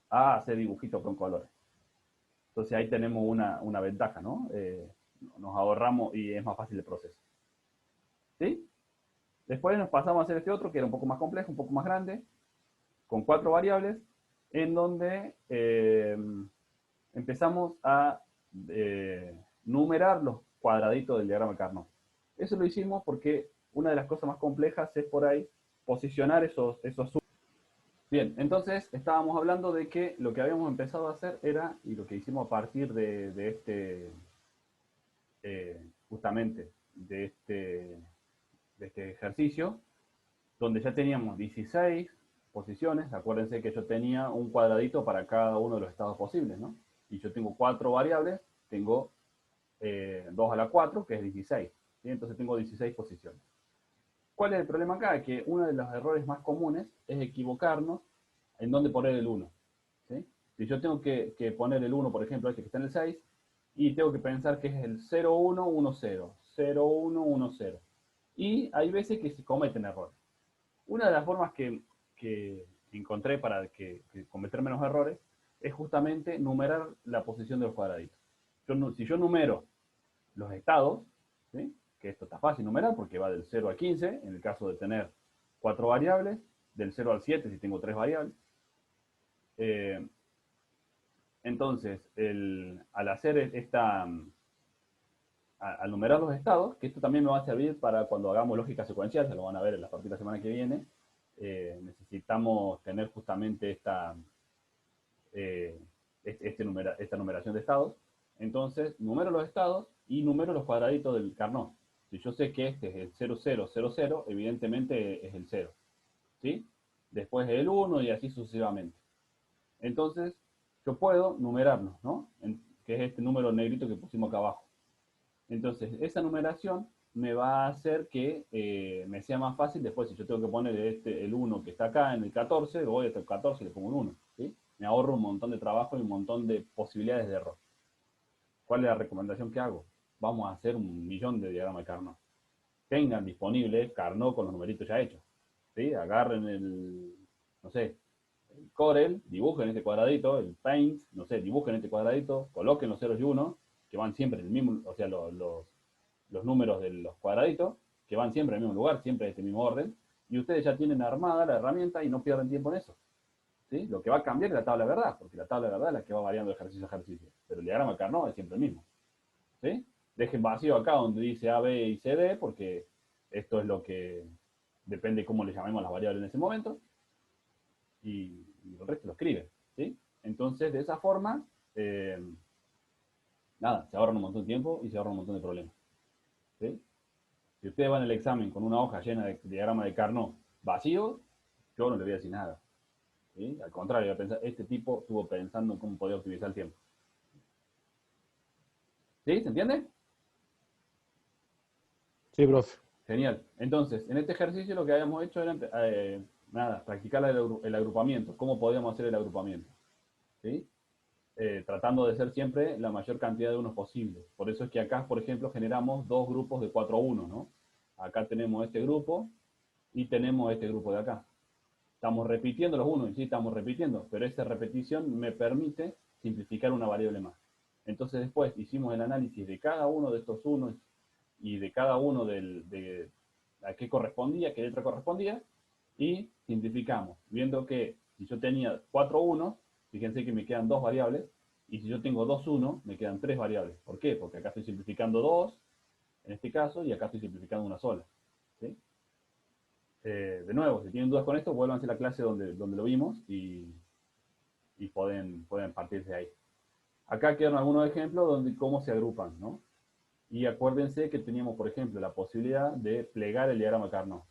a hacer dibujitos con colores. Entonces ahí tenemos una ventaja, ¿no? Nos ahorramos y es más fácil el proceso. ¿Sí? Después nos pasamos a hacer este otro, que era un poco más complejo, un poco más grande, con 4 variables, en donde empezamos a numerar los cuadraditos del diagrama de Carnot. Eso lo hicimos porque una de las cosas más complejas es por ahí posicionar esos Bien, entonces estábamos hablando de que lo que habíamos empezado a hacer era, y lo que hicimos a partir de este, justamente, de este ejercicio, donde ya teníamos 16 posiciones, acuérdense que yo tenía un cuadradito para cada uno de los estados posibles, ¿no? Y yo tengo 4 variables, tengo 2 a la 4, que es 16, ¿sí? Entonces tengo 16 posiciones. ¿Cuál es el problema acá? Que uno de los errores más comunes es equivocarnos en dónde poner el 1. ¿Sí? Si yo tengo que poner el 1, por ejemplo, este que está en el 6, y tengo que pensar que es el 0, 1, 1, 0, 0, 1, 1, 0. Y hay veces que se cometen errores. Una de las formas que encontré para cometer menos errores es justamente numerar la posición de los cuadraditos. Si yo numero los estados, ¿sí? Que esto está fácil numerar porque va del 0 al 15, en el caso de tener 4 variables, del 0 al 7 si tengo 3 variables. Entonces, al hacer al numerar los estados, que esto también me va a servir para cuando hagamos lógica secuencial, se lo van a ver en la partida semana que viene, necesitamos tener justamente esta numeración de estados. Entonces, numero los estados y numero los cuadraditos del Carnot. Si yo sé que este es el 0000, evidentemente es el 0. ¿Sí? Después el 1 y así sucesivamente. Entonces, yo puedo numerarlos, ¿no? Que es este número negrito que pusimos acá abajo. Entonces, esa numeración me va a hacer que me sea más fácil después, si yo tengo que poner el 1 que está acá en el 14, lo voy hasta el 14 y le pongo un 1. ¿Sí? Me ahorro un montón de trabajo y un montón de posibilidades de error. ¿Cuál es la recomendación que hago? Vamos a hacer 1.000.000 de diagramas de Carnot. Tengan disponible Carnot con los numeritos ya hechos. ¿Sí? Agarren no sé, el Corel, dibujen este cuadradito, el Paint, no sé, dibujen este cuadradito, coloquen los ceros y unos, que van siempre en el mismo, o sea, los números de los cuadraditos, que van siempre en el mismo lugar, siempre en este mismo orden, y ustedes ya tienen armada la herramienta y no pierden tiempo en eso. ¿Sí? Lo que va a cambiar es la tabla de verdad, porque la tabla de verdad es la que va variando de ejercicio a ejercicio, pero el diagrama de Carnot es siempre el mismo. ¿Sí? Dejen vacío acá donde dice A, B y C, D, porque esto es lo que depende cómo le llamemos las variables en ese momento, y el resto lo escriben. ¿Sí? Entonces, de esa forma, nada, se ahorran un montón de tiempo y se ahorran un montón de problemas. ¿Sí? Si ustedes van al examen con una hoja llena de diagrama de Carnot vacío, yo no le voy a decir nada. ¿Sí? Al contrario, voy a pensar, este tipo estuvo pensando en cómo podía optimizar el tiempo. ¿Sí? ¿Se entiende? Sí, profe. Genial. Entonces, en este ejercicio lo que habíamos hecho era, nada, practicar el agrupamiento. ¿Cómo podíamos hacer el agrupamiento? ¿Sí? Tratando de ser siempre la mayor cantidad de unos posible. Por eso es que acá, por ejemplo, generamos dos grupos de 4 a 1, ¿no? Acá tenemos este grupo y tenemos este grupo de acá. Estamos repitiendo los unos, y sí, estamos repitiendo, pero esa repetición me permite simplificar una variable más. Entonces después hicimos el análisis de cada uno de estos unos y de cada uno de a qué correspondía, qué letra correspondía, y simplificamos, viendo que si yo tenía 4 unos, fíjense que me quedan dos variables, y si yo tengo 2 unos, me quedan 3 variables. ¿Por qué? Porque acá estoy simplificando 2, en este caso, y acá estoy simplificando una sola. ¿Sí? De nuevo, si tienen dudas con esto, vuelvan a la clase donde lo vimos y pueden partir de ahí. Acá quedan algunos ejemplos donde cómo se agrupan, ¿no? Y acuérdense que teníamos, por ejemplo, la posibilidad de plegar el diagrama Carnot.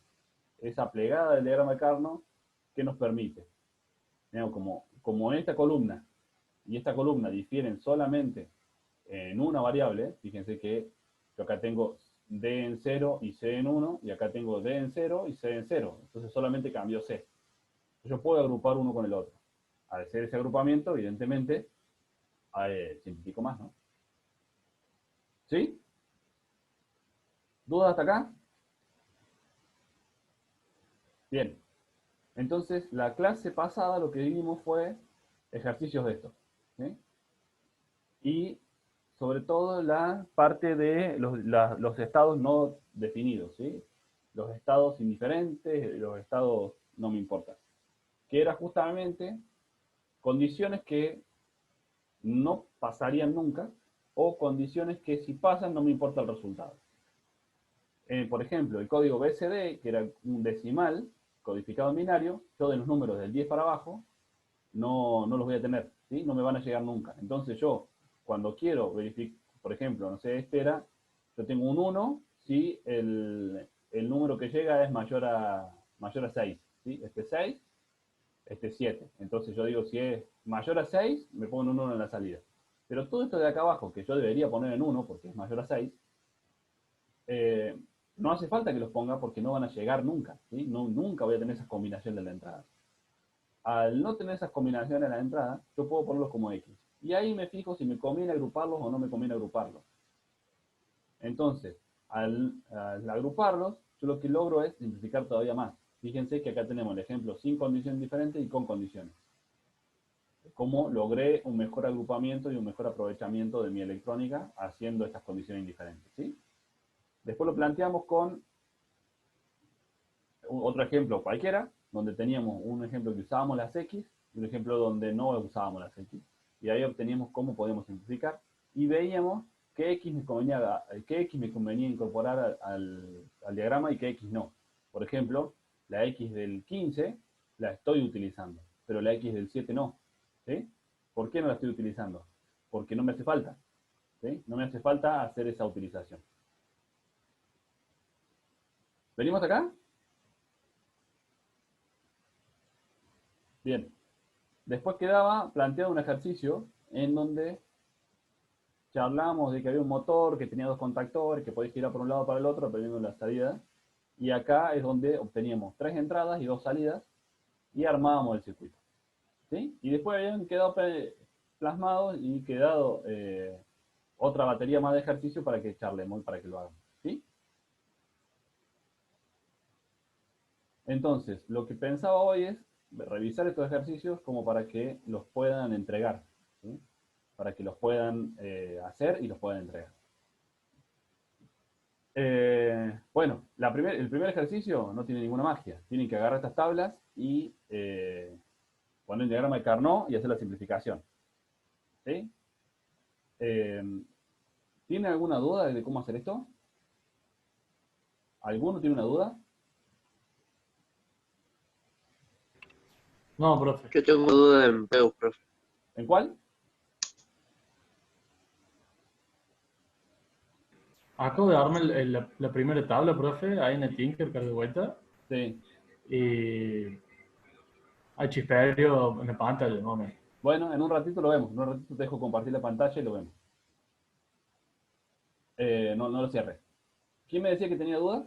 Esa plegada del diagrama Carnot, ¿qué nos permite? Como en esta columna y esta columna difieren solamente en una variable, fíjense que yo acá tengo D en 0 y C en 1, y acá tengo D en 0 y C en 0. Entonces solamente cambió C. Yo puedo agrupar uno con el otro. Al hacer ese agrupamiento, evidentemente, simplifico más, ¿no? ¿Sí? ¿Dudas hasta acá? Bien. Entonces, la clase pasada lo que vimos fue ejercicios de esto. ¿Sí? Y sobre todo la parte de los estados no definidos, ¿sí? Los estados indiferentes, los estados no me importan. Que era justamente condiciones que no pasarían nunca o condiciones que si pasan no me importa el resultado. Por ejemplo, el código BCD, que era un decimal codificado en binario, yo de los números del 10 para abajo no los voy a tener, ¿sí? No me van a llegar nunca. Entonces yo, cuando quiero verificar, por ejemplo, no sé, yo tengo un 1 si el número que llega es mayor a 6, ¿sí? Este es 6, este es 7. Entonces yo digo, si es mayor a 6, me pongo un 1 en la salida. Pero todo esto de acá abajo, que yo debería poner en 1 porque es mayor a 6, no hace falta que los ponga porque no van a llegar nunca, ¿sí? No, nunca voy a tener esa combinación de la entrada. Al no tener esas combinaciones en la entrada, yo puedo ponerlos como X. Y ahí me fijo si me conviene agruparlos o no me conviene agruparlos. Entonces, al agruparlos, yo lo que logro es simplificar todavía más. Fíjense que acá tenemos el ejemplo sin condiciones diferentes y con condiciones. Cómo logré un mejor agrupamiento y un mejor aprovechamiento de mi electrónica haciendo estas condiciones indiferentes, ¿sí? Después lo planteamos con otro ejemplo cualquiera, donde teníamos un ejemplo que usábamos las X y un ejemplo donde no usábamos las X. Y ahí obteníamos cómo podemos simplificar y veíamos qué X me convenía incorporar al diagrama y qué X no. Por ejemplo, la X del 15 la estoy utilizando, pero la X del 7 no. ¿Sí? ¿Por qué no la estoy utilizando? Porque no me hace falta. ¿Sí? No me hace falta hacer esa utilización. ¿Venimos acá? Bien. Después quedaba planteado un ejercicio en donde charlábamos de que había un motor que tenía dos contactores, que podéis girar por un lado para el otro, dependiendo de la salida. Y acá es donde obteníamos 3 entradas y 2 salidas y armábamos el circuito. ¿Sí? Y después habían quedado plasmados y quedado otra batería más de ejercicio para que charlemos y para que lo hagamos. ¿Sí? Entonces, lo que pensaba hoy es revisar estos ejercicios como para que los puedan entregar. ¿Sí? Para que los puedan hacer y los puedan entregar. Bueno, el primer ejercicio no tiene ninguna magia. Tienen que agarrar estas tablas y poner el diagrama de Carnot y hacer la simplificación. ¿Sí? ¿Tiene alguna duda de cómo hacer esto? ¿Alguno tiene una duda? No, profe. Yo tengo duda en Peu, profe. ¿En cuál? Acabo de darme la primera tabla, profe, ahí en el Tinkercad de vuelta. Sí. Y hay chisperio en la pantalla, más o menos. Bueno, en un ratito lo vemos. En un ratito te dejo compartir la pantalla y lo vemos. No lo cierres. ¿Quién me decía que tenía dudas?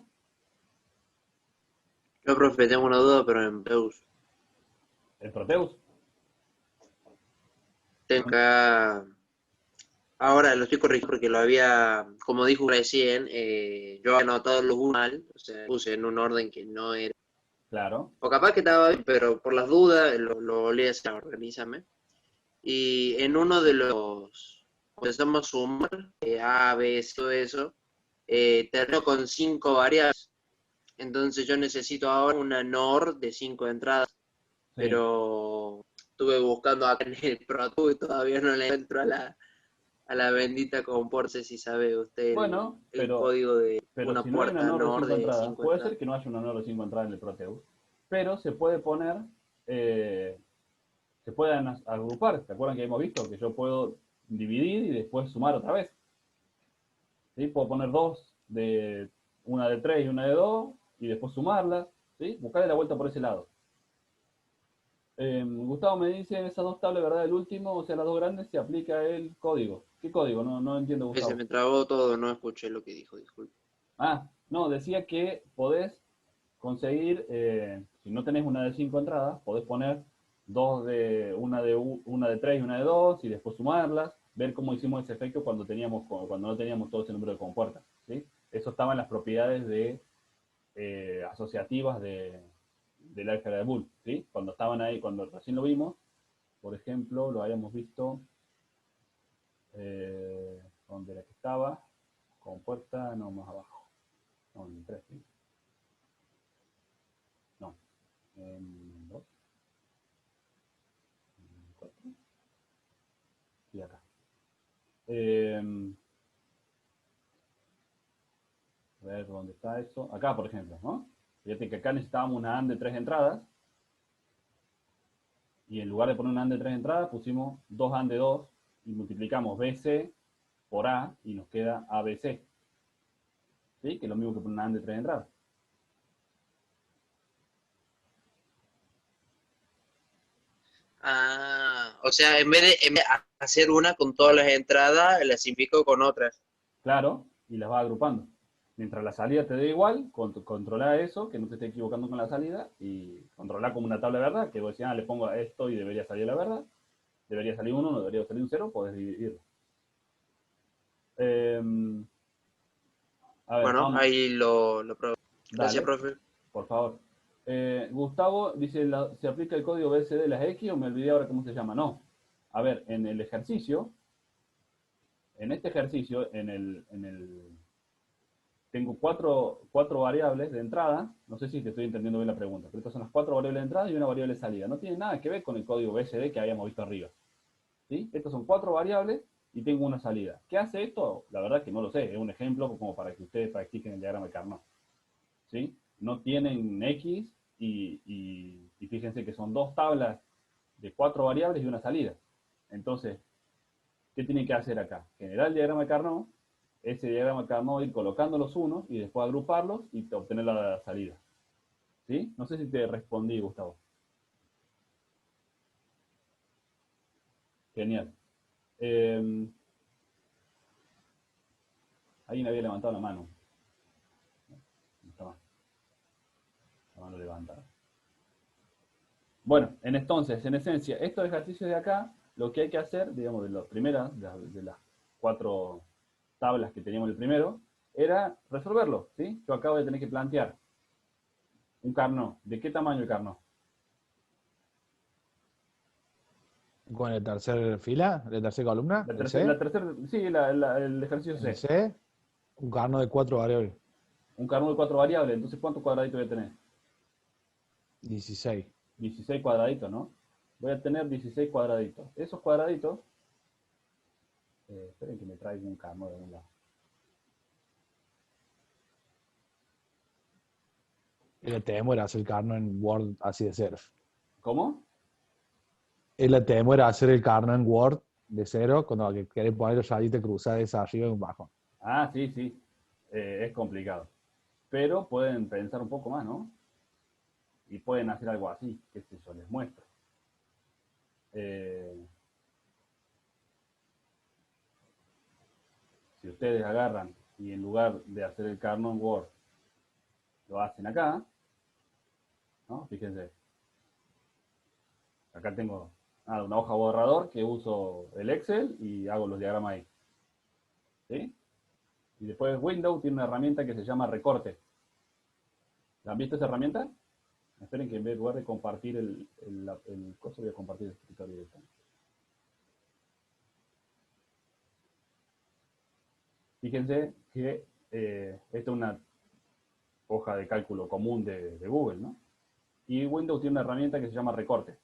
Yo, profe, tengo una duda, pero en Peus. ¿El Proteus? Tengo acá... Ahora lo estoy corrigiendo porque lo había, como dijo recién, yo había anotado los unos mal, o sea, puse en un orden que no era. Claro. O capaz que estaba bien, pero por las dudas lo volví a hacer, organízame. Y en uno de los, empezamos a sumar A, B, C, todo eso, terminó con 5 variables. Entonces yo necesito ahora una NOR de 5 entradas, Sí. pero estuve buscando acá en el ProTube y todavía no le encuentro a la bendita comporte, si sabe usted Bueno, el código de pero una si no hay una puerta NOR de NOR 5 de entradas, 5 puede entradas. ser que no haya una NOR de 5 entradas en el Proteus, pero se puede poner, se pueden agrupar. ¿Se acuerdan que hemos visto que yo puedo dividir y después sumar otra vez? ¿Sí? Puedo poner una de 3 y una de 2 y después sumarlas. ¿Sí? Buscarle la vuelta por ese lado. Gustavo me dice, esas dos tablas, ¿verdad? El último, o sea, las dos grandes, se aplica el código. ¿Qué código? No entiendo, Se Gustavo. me trabó todo, no escuché lo que dijo, disculpe. Ah, no, decía que podés conseguir, si no tenés una de 5 entradas, podés poner una de 3 y una de 2 y después sumarlas, ver cómo hicimos ese efecto cuando no teníamos todo ese número de compuertas. ¿Sí? Eso estaba en las propiedades asociativas del álgebra de Boole. ¿Sí? Cuando estaban ahí, cuando recién lo vimos, por ejemplo, lo habíamos visto donde era que estaba, compuerta, no, más abajo. No, en 3, ¿sí? No, en 2, en 4, y acá. A ver dónde está eso. Acá, por ejemplo, ¿no? Fíjate que acá necesitábamos una AND de 3 entradas. Y en lugar de poner una AND de 3 entradas, pusimos 2 AND de 2 y multiplicamos BC por A y nos queda ABC. ¿Sí? Que es lo mismo que poner una AND de 3 entradas. Ah, o sea, en vez de hacer una con todas las entradas, la simplifico con otras. Claro, y las vas agrupando. Mientras la salida te dé igual, controla eso, que no te esté equivocando con la salida, y controla como una tabla de verdad, que vos decís, le pongo esto y debería salir la verdad, debería salir un 1, debería salir un 0, podés dividirlo. A ver, Bueno, vamos. ahí lo probé. Gracias, Dale, profe. por favor. Gustavo dice, ¿se aplica el código BSD de las X o me olvidé ahora cómo se llama? No. A ver, en el ejercicio, en este ejercicio, tengo cuatro variables de entrada. No sé si te estoy entendiendo bien la pregunta, pero estas son las 4 variables de entrada y una variable de salida. No tiene nada que ver con el código BSD que habíamos visto arriba. ¿Sí? Estas son 4 variables y tengo una salida. ¿Qué hace esto? La verdad que no lo sé. Es un ejemplo como para que ustedes practiquen el diagrama de Carnot. ¿Sí? No tienen X, y fíjense que son dos tablas de 4 variables y una salida. Entonces, ¿qué tienen que hacer acá? Generar el diagrama de Carnot, ese diagrama de Carnot ir colocando los unos y después agruparlos y obtener la salida. ¿Sí? No sé si te respondí, Gustavo. Genial. Alguien había levantado la mano. No está más. La mano levantada. Bueno, entonces, en esencia, estos ejercicios de acá, lo que hay que hacer, digamos, de las primeras, de las 4 tablas que teníamos el primero, era resolverlo, ¿sí? Yo acabo de tener que plantear un Carnot. ¿De qué tamaño el Carnot? Con el tercer fila, la tercera columna, el C, Sí, el ejercicio el C. C, un Carnot de 4 variables, Un Carnot de 4 variables, entonces ¿cuántos cuadraditos voy a tener? 16. 16 cuadraditos, ¿no? Voy a tener 16 cuadraditos. Esos cuadraditos, esperen que me traiga un Carnot de algún lado. El ATM era hacer el Carnot en Word así de cero. ¿Cómo? El ATM era hacer el Carnot en Word de cero, cuando querés poner los rayitos cruzados arriba y abajo. Ah, sí, sí. Es complicado. Pero pueden pensar un poco más, ¿no? Y pueden hacer algo así, que sé yo, les muestro. Si ustedes agarran y en lugar de hacer el Carnot en Word, lo hacen acá, ¿no? Fíjense. Acá tengo una hoja borrador que uso el Excel y hago los diagramas ahí. ¿Sí? Y después Windows tiene una herramienta que se llama recorte. ¿La han visto esa herramienta? Esperen que en lugar de compartir el coso, voy a compartir el escritorio directamente. Fíjense que esta es una hoja de cálculo común de Google, ¿no? Y Windows tiene una herramienta que se llama recorte.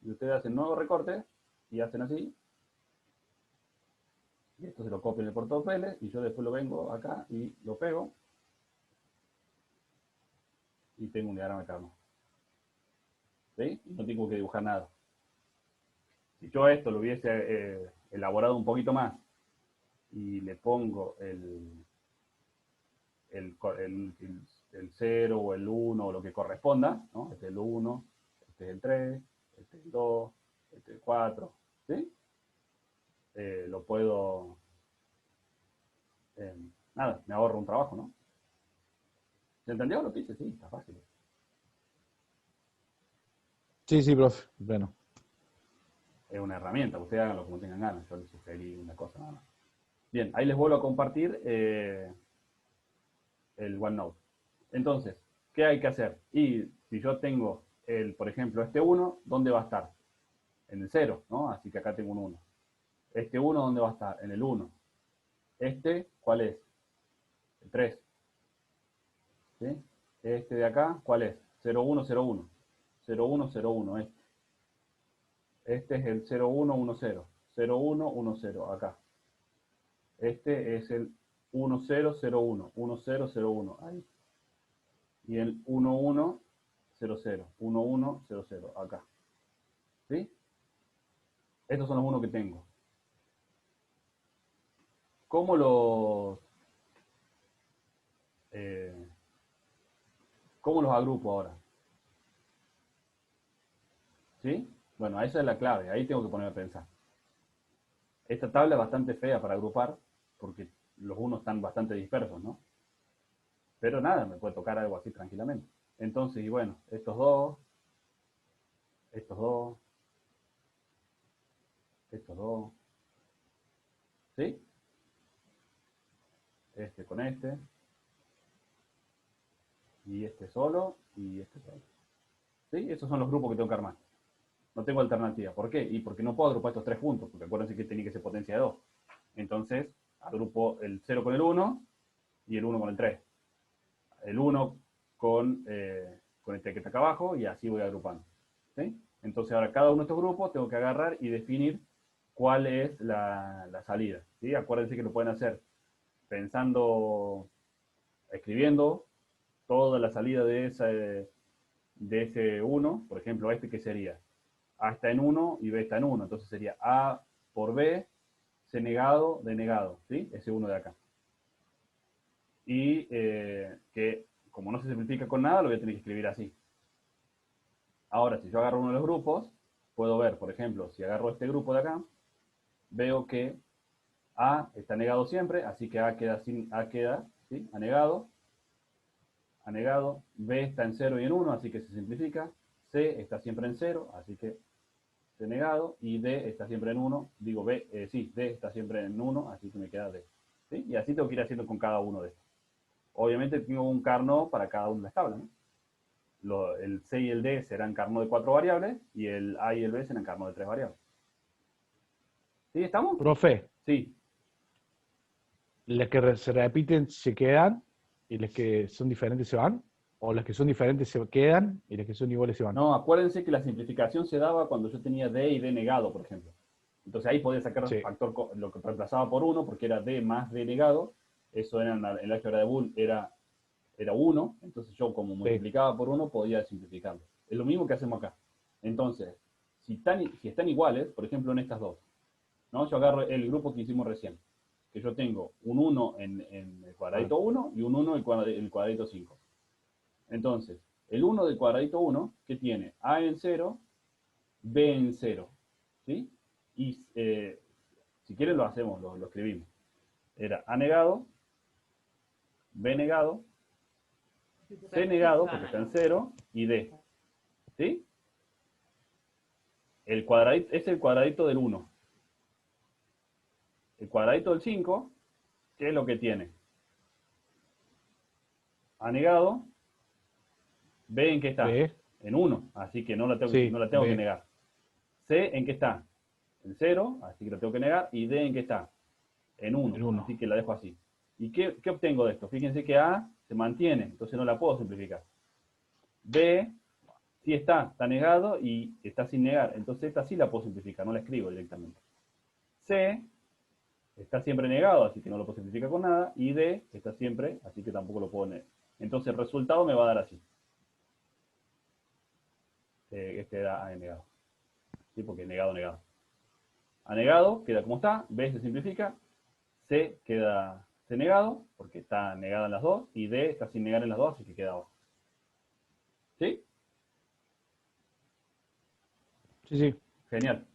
Y ustedes hacen nuevo recorte y hacen así. Y esto se lo copio en el portapapeles y yo después lo vengo acá y lo pego. Y tengo un diagrama de Carnot. ¿Sí? Y no tengo que dibujar nada. Si yo esto lo hubiese elaborado un poquito más y le pongo el 0 o el 1 o lo que corresponda, ¿no? Este es el 1, este es el 3, este es el 2, este es el 4, ¿sí? Lo puedo... nada, me ahorro un trabajo, ¿no? ¿Se entendió lo que hice? Sí, está fácil. Sí, sí, profe, bueno. Es una herramienta, ustedes háganlo como tengan ganas, yo les sugerí una cosa nada más. Bien, ahí les vuelvo a compartir el OneNote. Entonces, ¿qué hay que hacer? Y si yo tengo, por ejemplo, este 1, ¿dónde va a estar? En el 0, ¿no? Así que acá tengo un 1. Este 1, ¿dónde va a estar? En el 1. Este, ¿cuál es? El 3. ¿Sí? Este de acá, ¿cuál es? 0101. 0101, este. Este es el 0110. 0110, acá. Este es el 1001. 1001, ahí. Y el 1100. 1100, acá. ¿Sí? Estos son los unos que tengo. ¿Cómo los agrupo ahora? ¿Sí? Bueno, esa es la clave, ahí tengo que ponerme a pensar. Esta tabla es bastante fea para agrupar, porque los unos están bastante dispersos, ¿no? Pero nada, me puede tocar algo así tranquilamente. Entonces, y bueno, estos dos, estos dos, estos dos, ¿sí? Este con este, y este solo, y este solo. ¿Sí? Esos son los grupos que tengo que armar. No tengo alternativa. ¿Por qué? Y porque no puedo agrupar estos tres juntos, porque acuérdense que tenía que ser potencia de 2. Entonces, agrupo el 0 con el 1 y el 1 con el 3. El 1 con este que está acá abajo y así voy agrupando. ¿Sí? Entonces, ahora cada uno de estos grupos tengo que agarrar y definir cuál es la salida. ¿Sí? Acuérdense que lo pueden hacer pensando, escribiendo toda la salida de de ese 1, por ejemplo, este que sería A está en 1 y B está en 1, entonces sería A por B, C negado, D negado, ¿sí? Ese 1 de acá. Y que como no se simplifica con nada, lo voy a tener que escribir así. Ahora, si yo agarro uno de los grupos, puedo ver, por ejemplo, si agarro este grupo de acá, veo que A está negado siempre, así que A queda, ¿sí? Anegado. B está en 0 y en 1, así que se simplifica. C está siempre en 0, así que C negado. Y D está siempre en 1, digo D está siempre en 1, así que me queda D. ¿Sí? Y así tengo que ir haciendo con cada uno de estos. Obviamente tengo un Carnot para cada una de las tablas, ¿no? El C y el D serán Carnot de 4 variables y el A y el B serán Carnot de 3 variables. ¿Sí? ¿Estamos? Profe, Sí. ¿las que se repiten se quedan y las que son diferentes se van? ¿O las que son diferentes se quedan y las que son iguales se van? No, acuérdense que la simplificación se daba cuando yo tenía D y D negado, por ejemplo. Entonces ahí podía sacar Sí. factor, lo que reemplazaba por 1, porque era D más D negado. Eso era en la álgebra de Boole era 1. Entonces yo como multiplicaba por 1 podía simplificarlo. Es lo mismo que hacemos acá. Entonces, si están iguales, por ejemplo en estas dos, ¿no? Yo agarro el grupo que hicimos recién, que yo tengo un 1 en el cuadradito 1 y un 1 en el cuadradito 5. Entonces, el 1 del cuadradito 1, ¿qué tiene? A en 0, B en 0. ¿Sí? Y si quieren lo hacemos, lo escribimos. Era A negado, B negado, C negado, porque está en 0, y D. ¿Sí? El cuadradito, es el cuadradito del 1. El cuadradito del 5, ¿qué es lo que tiene? A negado, B en qué está? B. En 1, así que no la tengo, Sí, no la tengo que B. negar. C en qué está? En 0, así que la tengo que negar. Y D en qué está? En En 1, 1. así que la dejo así. ¿Y qué obtengo de esto? Fíjense que A se mantiene, entonces no la puedo simplificar. B sí está negado y está sin negar, entonces esta sí la puedo simplificar, no la escribo directamente. C está siempre negado, así que no lo puedo simplificar con nada. Y D está siempre, así que tampoco lo puedo negar. Entonces el resultado me va a dar así. Este era A negado. ¿Sí? Porque negado, negado. A negado queda como está, B se simplifica, C queda C negado, porque está negada en las dos, y D está sin negar en las dos, así que queda abajo. ¿Sí? Sí, sí. Genial.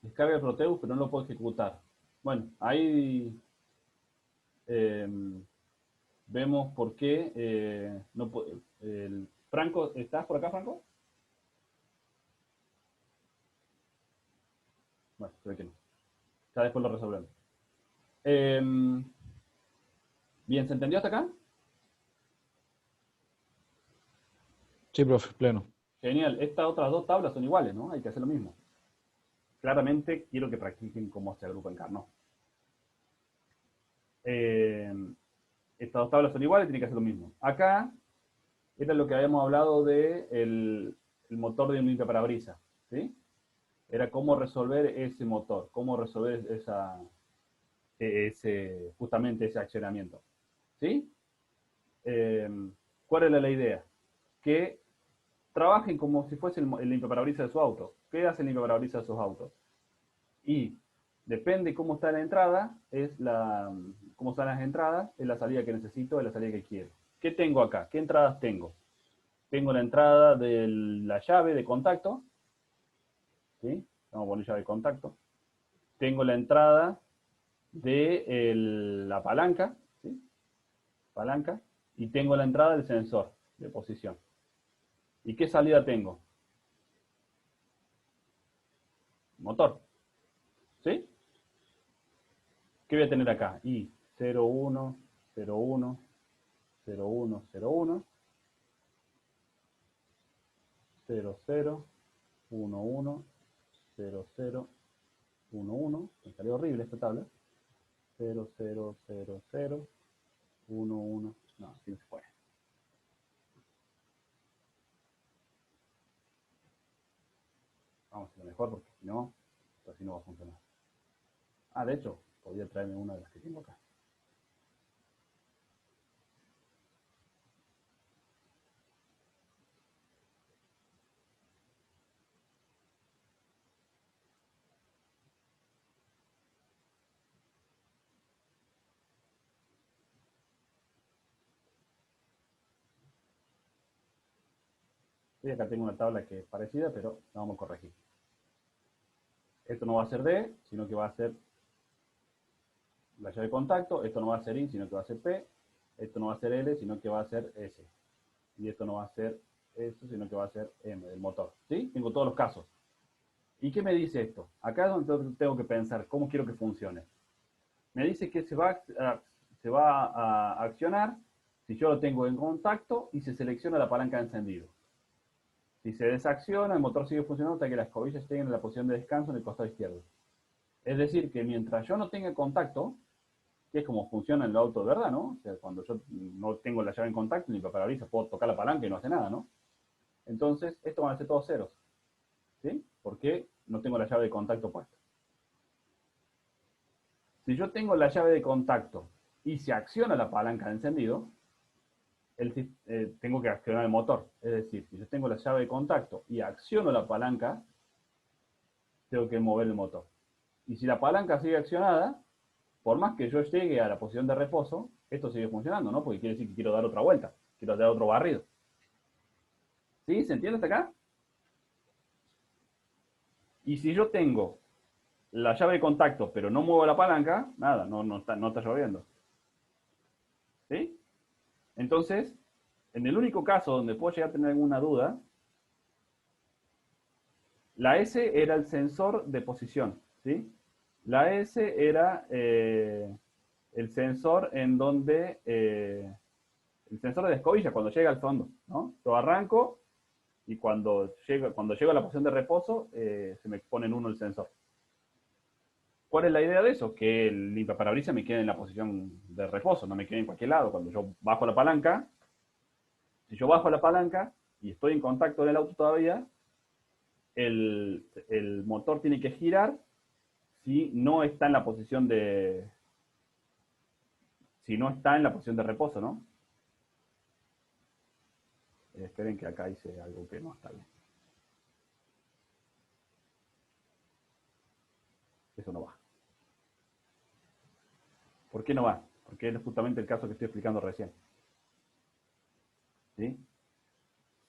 Descarga el Proteus, pero no lo puedo ejecutar. Bueno, ahí vemos por qué no puedo. Franco, ¿estás por acá, Franco? Bueno, se ve que no. Ya después lo resolvemos. Bien, ¿se entendió hasta acá? Sí, profe, pleno. Genial. Estas otras dos tablas son iguales, ¿no? Hay que hacer lo mismo. Claramente quiero que practiquen cómo se agrupa en Carnot. Estas dos tablas son iguales, tienen que hacer lo mismo. Acá era lo que habíamos hablado de el motor de un limpiaparabrisas, ¿sí? Era cómo resolver ese motor, cómo resolver justamente ese accionamiento, ¿sí? ¿Cuál era la idea? Que trabajen como si fuese el limpiaparabrisas de su auto. ¿Qué hace el limpiaparabrisas de sus autos? Y depende cómo está la entrada, cómo están las entradas, es la salida que necesito, es la salida que quiero. ¿Qué tengo acá? ¿Qué entradas tengo? Tengo la entrada de la llave de contacto, ¿sí? Vamos a poner llave de contacto. Tengo la entrada de la palanca, ¿sí? Palanca, y tengo la entrada del sensor de posición. ¿Y qué salida tengo? Motor, ¿sí? ¿Qué voy a tener acá? Y 0, 1, 0, 1, 0, 1, 0, 1, 0, 0, 1, 1, 0, 0, 1, 1. Me salió horrible esta tabla. 0, 0, 0, 0, 1, 1. No, así no se puede. Vamos a hacerlo mejor porque si no... así no va a funcionar. Ah, de hecho, podría traerme una de las que tengo acá. Y acá tengo una tabla que es parecida, pero la vamos a corregir. Esto no va a ser D, sino que va a ser la llave de contacto. Esto no va a ser I, sino que va a ser P. Esto no va a ser L, sino que va a ser S. Y esto no va a ser eso, sino que va a ser M, del motor. ¿Sí? Tengo todos los casos. ¿Y qué me dice esto? Acá es donde tengo que pensar cómo quiero que funcione. Me dice que se va a accionar si yo lo tengo en contacto y se selecciona la palanca de encendido. Si se desacciona, el motor sigue funcionando hasta que las escobillas estén en la posición de descanso en el costado izquierdo. Es decir, que mientras yo no tenga contacto, que es como funciona en el auto de verdad, ¿no? O sea, cuando yo no tengo la llave en contacto, ni para parabrisas, puedo tocar la palanca y no hace nada, ¿no? Entonces, estos van a ser todos ceros. ¿Sí? Porque no tengo la llave de contacto puesta. Si yo tengo la llave de contacto y se acciona la palanca de encendido, tengo que accionar el motor. Es decir, si yo tengo la llave de contacto y acciono la palanca, tengo que mover el motor. Y si la palanca sigue accionada, por más que yo llegue a la posición de reposo, esto sigue funcionando, ¿no? Porque quiere decir que quiero dar otra vuelta, quiero dar otro barrido. ¿Sí? ¿Se entiende hasta acá? Y si yo tengo la llave de contacto, pero no muevo la palanca, nada, no está lloviendo. ¿Sí? Entonces, en el único caso donde puedo llegar a tener alguna duda, la S era el sensor de posición, ¿sí? La S era el sensor en donde, el sensor de la escobilla cuando llega al fondo, ¿no? Yo arranco y cuando llego a la posición de reposo, se me pone en 1 el sensor. ¿Cuál es la idea de eso? Que el limpiaparabrisas me quede en la posición de reposo, no me quede en cualquier lado. Cuando yo bajo la palanca, si yo bajo la palanca y estoy en contacto del auto todavía, el motor tiene que girar si no está en la posición de... si no está en la posición de reposo, ¿no? Esperen que acá hice algo que no está bien. Eso no va. ¿Por qué no va? Porque es justamente el caso que estoy explicando recién. ¿Sí?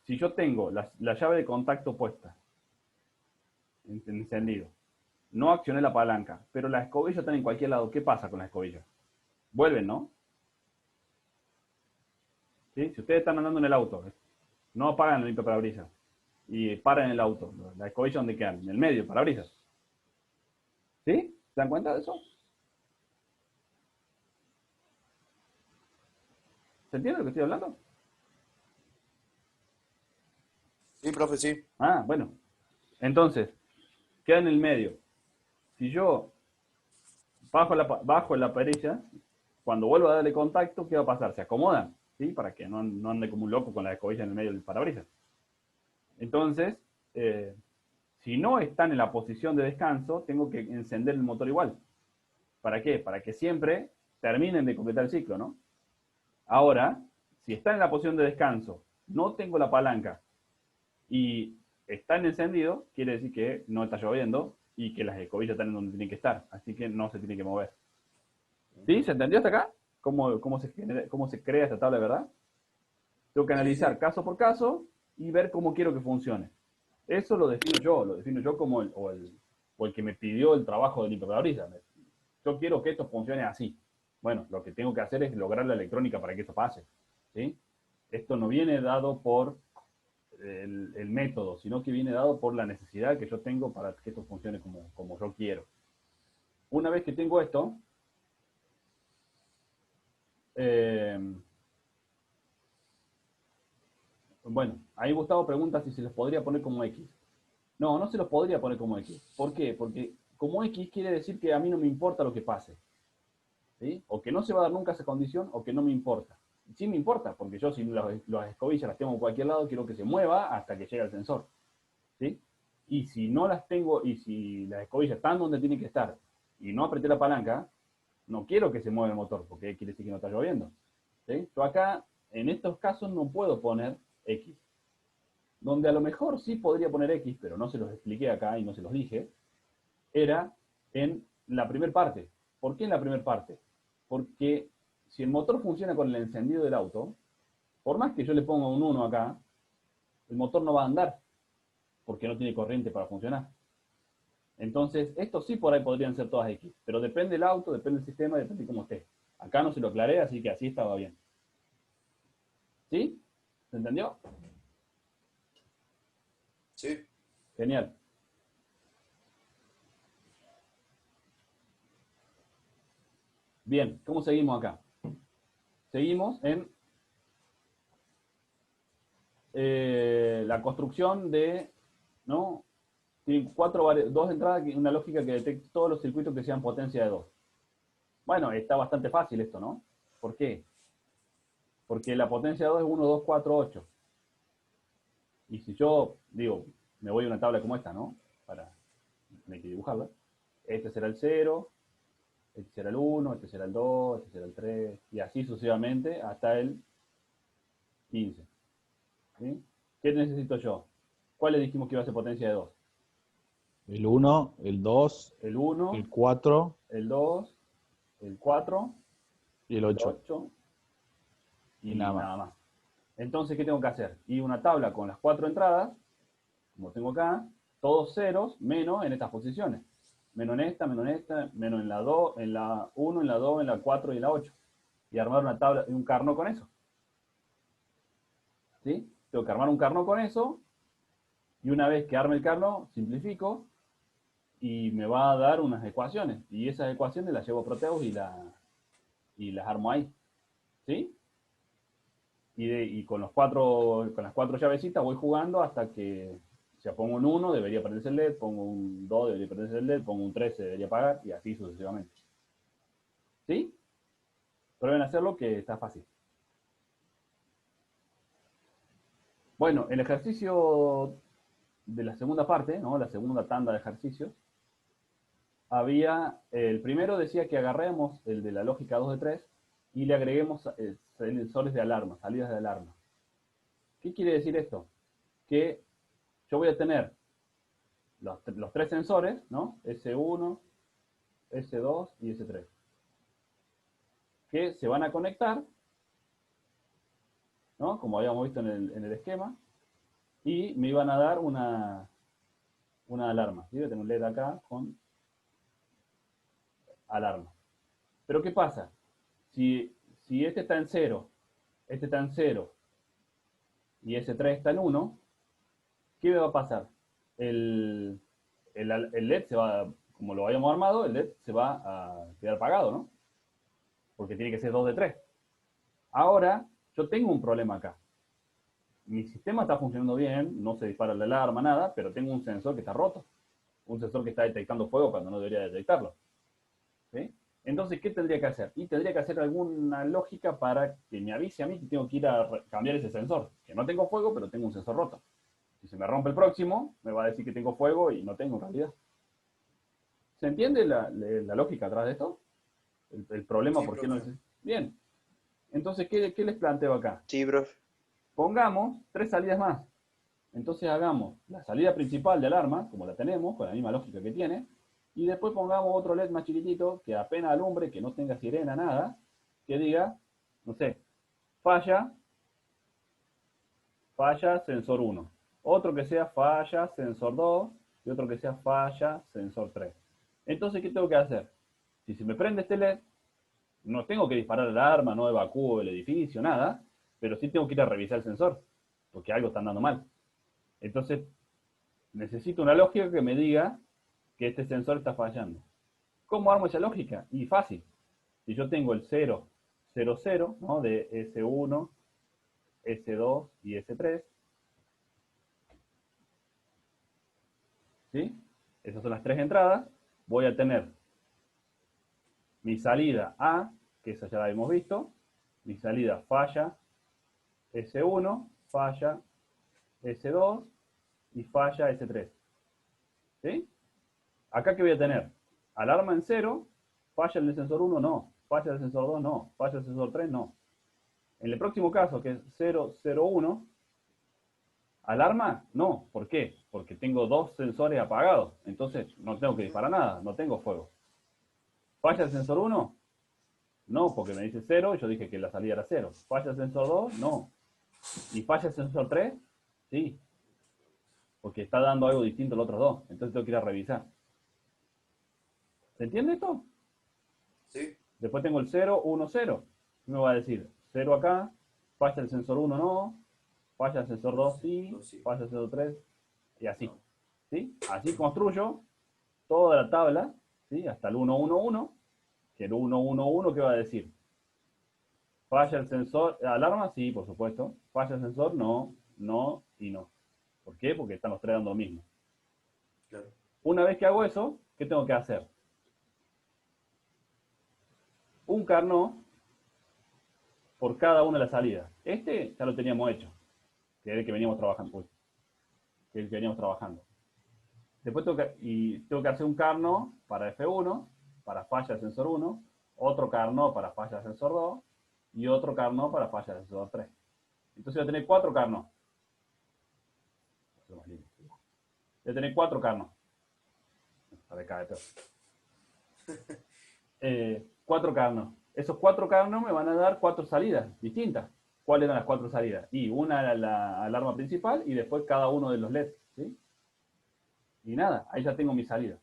Si yo tengo la llave de contacto puesta, encendido, no accioné la palanca, pero las escobillas están en cualquier lado, ¿qué pasa con las escobillas? Vuelven, ¿no? ¿Sí? Si ustedes están andando en el auto, no apagan el limpiaparabrisas y paran en el auto, las escobillas ¿dónde quedan? En el medio, parabrisas. ¿Sí? ¿Se dan cuenta de eso? ¿Se entiende lo que estoy hablando? Sí, profe, sí. Ah, bueno. Entonces, queda en el medio. Si yo bajo la perilla, cuando vuelvo a darle contacto, ¿qué va a pasar? Se acomodan, ¿sí? Para que no ande como un loco con la escobilla en el medio del parabrisas. Entonces, si no están en la posición de descanso, tengo que encender el motor igual. ¿Para qué? Para que siempre terminen de completar el ciclo, ¿no? Ahora, si está en la posición de descanso, no tengo la palanca y está en encendido, quiere decir que no está lloviendo y que las escobillas están en donde tienen que estar, así que no se tiene que mover. ¿Sí? ¿Se entendió hasta acá? ¿Cómo se crea esta tabla de verdad? Tengo que analizar caso por caso y ver cómo quiero que funcione. Eso lo defino yo como el que me pidió el trabajo de limpiaparabrisas. Yo quiero que esto funcione así. Bueno, lo que tengo que hacer es lograr la electrónica para que eso pase. ¿Sí? Esto no viene dado por el método, sino que viene dado por la necesidad que yo tengo para que esto funcione como yo quiero. Una vez que tengo esto, bueno, ahí Gustavo pregunta si se los podría poner como X. No, no se los podría poner como X. ¿Por qué? Porque como X quiere decir que a mí no me importa lo que pase. ¿Sí? O que no se va a dar nunca esa condición, o que no me importa. Sí me importa, porque yo si las escobillas las tengo en cualquier lado, quiero que se mueva hasta que llegue al sensor. ¿Sí? Y si no las tengo, y si las escobillas están donde tienen que estar, y no apreté la palanca, no quiero que se mueva el motor, porque quiere decir que no está lloviendo. ¿Sí? Yo acá, en estos casos, no puedo poner X. Donde a lo mejor sí podría poner X, pero no se los expliqué acá y no se los dije, era en la primera parte. ¿Por qué en la primera parte? Porque si el motor funciona con el encendido del auto, por más que yo le ponga un 1 acá, el motor no va a andar, porque no tiene corriente para funcionar. Entonces, estos sí por ahí podrían ser todas X, pero depende del auto, depende del sistema, depende de cómo esté. Acá no se lo aclaré, así que así estaba bien. ¿Sí? ¿Se entendió? Sí. Genial. Bien, ¿cómo seguimos acá? Seguimos en la construcción de, ¿no? Tiene dos entradas, una lógica que detecte todos los circuitos que sean potencia de 2. Bueno, está bastante fácil esto, ¿no? ¿Por qué? Porque la potencia de 2 es 1, 2, 4, 8. Y si yo, digo, me voy a una tabla como esta, ¿no? Hay que dibujarla. Este será el 0, este será el 1, este será el 2, este será el 3, y así sucesivamente hasta el 15. ¿Sí? ¿Qué necesito yo? ¿Cuál le dijimos que iba a ser potencia de 2? El 1, el 2, El 1, el 4 el 2, el 4, y el el 8. 8 y Y nada nada más. más. Entonces, ¿qué tengo que hacer? Y una tabla con las 4 entradas, como tengo acá, todos ceros, menos en estas posiciones. Menos en esta, menos en la 2, en la 1, en la 2, en la 4 y en la 8. Y armar una tabla, un carno con eso. ¿Sí? Tengo que armar un carno con eso, y una vez que arme el carno, simplifico, y me va a dar unas ecuaciones. Y esas ecuaciones las llevo a Proteus y las armo ahí. ¿Sí? Y con las cuatro llavecitas voy jugando hasta que, si pongo un 1, debería prenderse el LED, pongo un 2, debería prenderse el LED, pongo un 3, se debería apagar, y así sucesivamente. ¿Sí? Prueben a hacerlo, que está fácil. Bueno, el ejercicio de la segunda parte, ¿no? La segunda tanda de ejercicios, el primero decía que agarremos el de la lógica 2 de 3 y le agreguemos sensores de alarma, salidas de alarma. ¿Qué quiere decir esto? Que yo voy a tener los tres sensores, ¿no? S1, S2 y S3, que se van a conectar, ¿no? Como habíamos visto en el esquema, y me iban a dar una alarma. ¿Sí? Tengo un LED acá con alarma. Pero ¿qué pasa? Si este está en 0, este está en 0 y S3 está en 1, ¿qué me va a pasar? El LED se va, como lo habíamos armado, el LED se va a quedar apagado, ¿no? Porque tiene que ser 2 de 3. Ahora, yo tengo un problema acá. Mi sistema está funcionando bien, no se dispara la alarma, nada, pero tengo un sensor que está roto. Un sensor que está detectando fuego cuando no debería detectarlo. ¿Sí? Entonces, ¿qué tendría que hacer? Y tendría que hacer alguna lógica para que me avise a mí que tengo que ir a cambiar ese sensor. Que no tengo fuego, pero tengo un sensor roto. Si se me rompe el próximo, me va a decir que tengo fuego y no tengo en realidad. ¿Se entiende la lógica atrás de esto? El problema, Sí, ¿por qué no profe. es? Bien. Entonces, ¿qué les planteo acá? Sí, profe. Pongamos 3 salidas más. Entonces hagamos la salida principal de alarma, como la tenemos, con la misma lógica que tiene, y después pongamos otro LED más chiquitito, que apenas alumbre, que no tenga sirena, nada, que diga, no sé, falla, sensor 1. Otro que sea falla, sensor 2, y otro que sea falla, sensor 3. Entonces, ¿qué tengo que hacer? Si se me prende este LED, no tengo que disparar el alarma, no evacúo el edificio, nada, pero sí tengo que ir a revisar el sensor, porque algo está andando mal. Entonces, necesito una lógica que me diga que este sensor está fallando. ¿Cómo armo esa lógica? Y fácil. Si yo tengo el 0, 0, 0, ¿no? De S1, S2 y S3, ¿sí? Esas son las tres entradas. Voy a tener mi salida A, que esa ya la hemos visto, mi salida falla S1, falla S2 y falla S3. ¿Sí? Acá, ¿qué voy a tener? Alarma en 0, falla el sensor 1, no. Falla el sensor 2, no. Falla el sensor 3, no. En el próximo caso, que es 0, 0, 1, alarma, no. ¿Por qué? Porque tengo dos sensores apagados. Entonces, no tengo que disparar nada, no tengo fuego. ¿Falla el sensor 1? No, porque me dice 0 y yo dije que la salida era 0. ¿Falla el sensor 2? No. ¿Y falla el sensor 3? Sí. Porque está dando algo distinto a los otros dos. Entonces tengo que ir a revisar. ¿Se entiende esto? Sí. Después tengo el 0, 1, 0. ¿Qué me va a decir? 0 acá, falla el sensor 1 no, falla el sensor 2 sí, falla el sensor 3 y así. ¿Sí? Así construyo toda la tabla, ¿sí? Hasta el 1, 1, 1. Que el 1, 1, 1, ¿qué va a decir? ¿Falla el sensor? ¿Alarma? Sí, por supuesto. ¿Falla el sensor? No, no y no. ¿Por qué? Porque están los tres dando lo mismo. Claro. Una vez que hago eso, ¿qué tengo que hacer? Un Carnot por cada una de las salidas. Este ya lo teníamos hecho, que es el que veníamos trabajando. Uy, que es el que veníamos trabajando. Después tengo que hacer un Carnot para F1, para falla del sensor 1, otro Carnot para falla del sensor 2 y otro Carnot para falla del sensor 3. Entonces voy a tener 4 Carnot. Voy a tener 4 Carnot. Para acá, 4 Carnot. Esos 4 Carnot me van a dar 4 salidas distintas. ¿Cuáles eran las 4 salidas? Y una era la alarma principal y después cada uno de los LEDs. ¿Sí? Y nada, ahí ya tengo mi salida.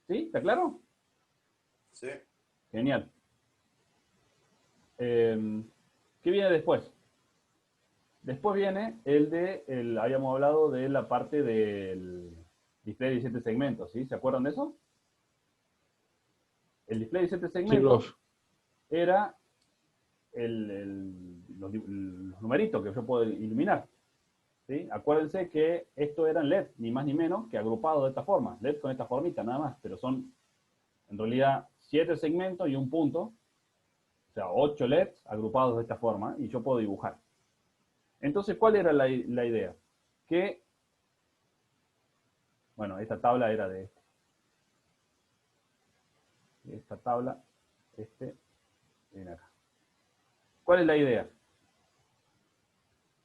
¿Sí? ¿Está claro? Sí. Genial. ¿Qué viene después? Después viene habíamos hablado de la parte del display de 17 segmentos, ¿sí? ¿Se acuerdan de eso? El display de 17 Sí, segmentos profe. era los numeritos que yo puedo iluminar. ¿Sí? Acuérdense que esto eran LED, ni más ni menos que agrupados de esta forma. LED con esta formita, nada más. Pero son, en realidad, 7 segmentos y un punto. O sea, 8 LEDs agrupados de esta forma. Y yo puedo dibujar. Entonces, ¿cuál era la idea? Que, bueno, esta tabla era de este. Esta tabla, viene acá. ¿Cuál es la idea?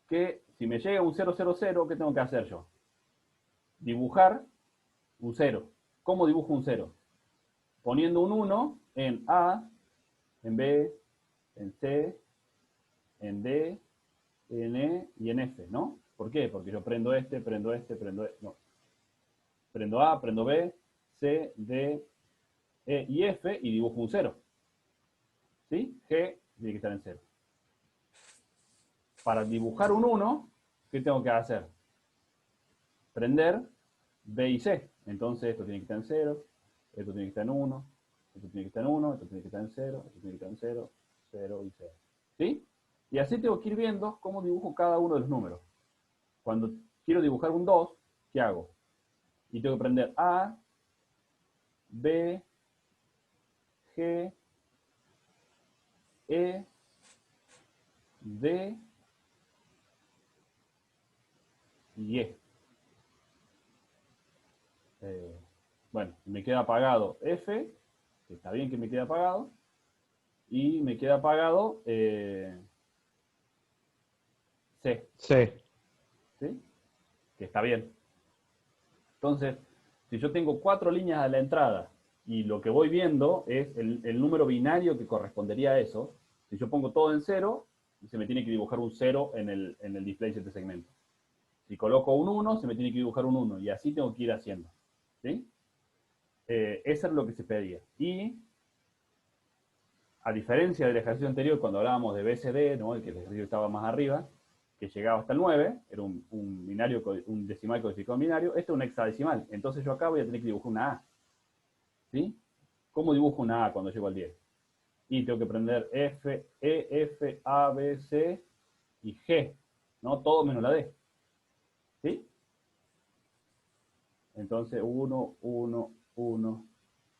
Que si me llega un 000, ¿qué tengo que hacer yo? Dibujar un 0. ¿Cómo dibujo un 0? Poniendo un 1 en A, en B, en C, en D, en E y en F, ¿no? ¿Por qué? Porque yo prendo prendo este, no. Prendo A, prendo B, C, D, E y F y dibujo un 0. ¿Sí? G tiene que estar en 0. Para dibujar un 1, ¿qué tengo que hacer? Prender B y C. Entonces esto tiene que estar en 0, esto tiene que estar en 1, esto tiene que estar en 1, esto tiene que estar en 0, esto tiene que estar en 0, 0 y 0. ¿Sí? Y así tengo que ir viendo cómo dibujo cada uno de los números. Cuando quiero dibujar un 2, ¿qué hago? Y tengo que prender A, B, G, E, D y E. Bueno, me queda apagado F, que está bien que me quede apagado, y me queda apagado C, Sí. ¿sí? Que está bien. Entonces, si yo tengo 4 líneas a la entrada y lo que voy viendo es el número binario que correspondería a eso, si yo pongo todo en 0, se me tiene que dibujar un 0 en el display 7 segmentos. Si coloco un 1, se me tiene que dibujar un 1, y así tengo que ir haciendo. ¿Sí? Eso es lo que se pedía. Y, a diferencia del ejercicio anterior, cuando hablábamos de BCD, ¿no? El que el ejercicio estaba más arriba, que llegaba hasta el 9, era un binario, un decimal codificado en binario, este es un hexadecimal. Entonces yo acá voy a tener que dibujar una A. ¿Sí? ¿Cómo dibujo una A cuando llego al 10? Y tengo que prender F, E, F, A, B, C y G. ¿No? Todo menos la D. ¿Sí? Entonces 1, 1, 1,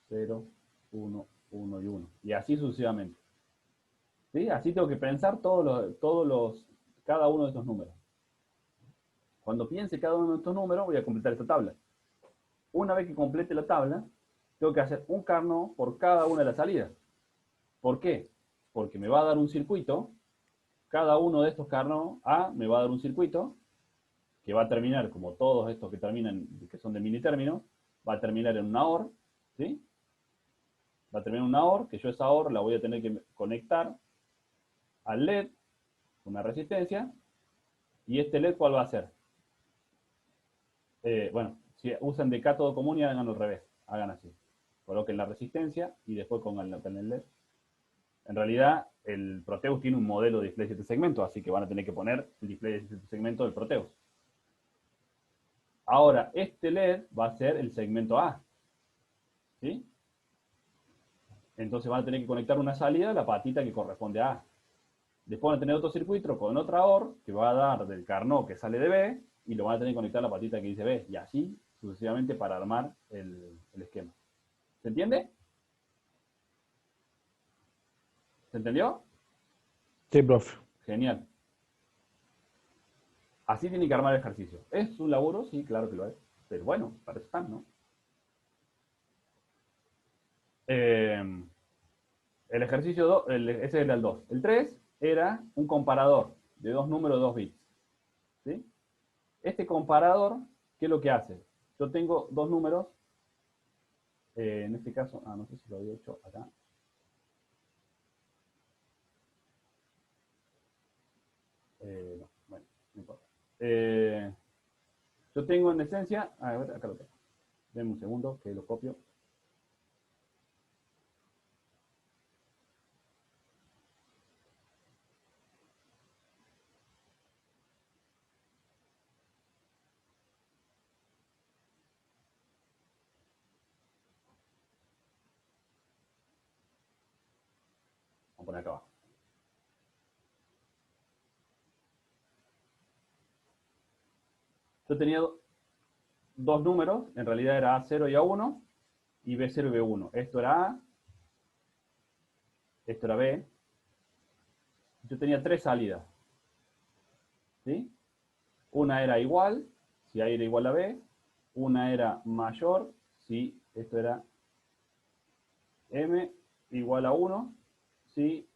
0, 1, 1 y 1. Y así sucesivamente. ¿Sí? Así tengo que pensar cada uno de estos números. Cuando piense cada uno de estos números, voy a completar esta tabla. una vez que complete la tabla, tengo que hacer un Carnot por cada una de las salidas. ¿Por qué? Porque me va a dar un circuito, cada uno de estos Carnot A me va a dar un circuito que va a terminar, como todos estos que terminan, que son de mini término, va a terminar en una OR, ¿sí? Va a terminar en una OR, que yo esa OR la voy a tener que conectar al LED, una resistencia, y este LED, ¿cuál va a ser? Bueno, si usan de cátodo común y hagan al revés, hagan así. Coloquen la resistencia y después pongan el LED. En realidad, el Proteus tiene un modelo de display de 7 segmentos, así que van a tener que poner el display de 7 segmentos del Proteus. Ahora, este LED va a ser el segmento A. ¿Sí? Entonces van a tener que conectar una salida a la patita que corresponde a A. Después van a tener otro circuito con otra OR que va a dar del Carnot que sale de B y lo van a tener que conectar a la patita que dice B. Y así sucesivamente para armar el esquema. ¿Se entiende? ¿Se entendió? Sí, profe. Genial. Así tiene que armar el ejercicio. ¿Es un laburo? Sí, claro que lo es. Pero bueno, para eso están, ¿no? El ejercicio 2, ese era el 2. El 3 era un comparador de dos números, 2 bits. ¿Sí? Este comparador, ¿qué es lo que hace? Yo tengo dos números, en este caso, no sé si lo había hecho acá. No, bueno, no importa. Yo tengo en esencia, a ver, acá lo tengo. Denme un segundo que lo copio. Vamos a poner acá abajo. Yo tenía dos números, en realidad era A0 y A1, y B0 y B1. Esto era A, esto era B. Yo tenía tres salidas. ¿Sí? Una era igual, si A era igual a B. Una era mayor, si esto era M igual a 1, si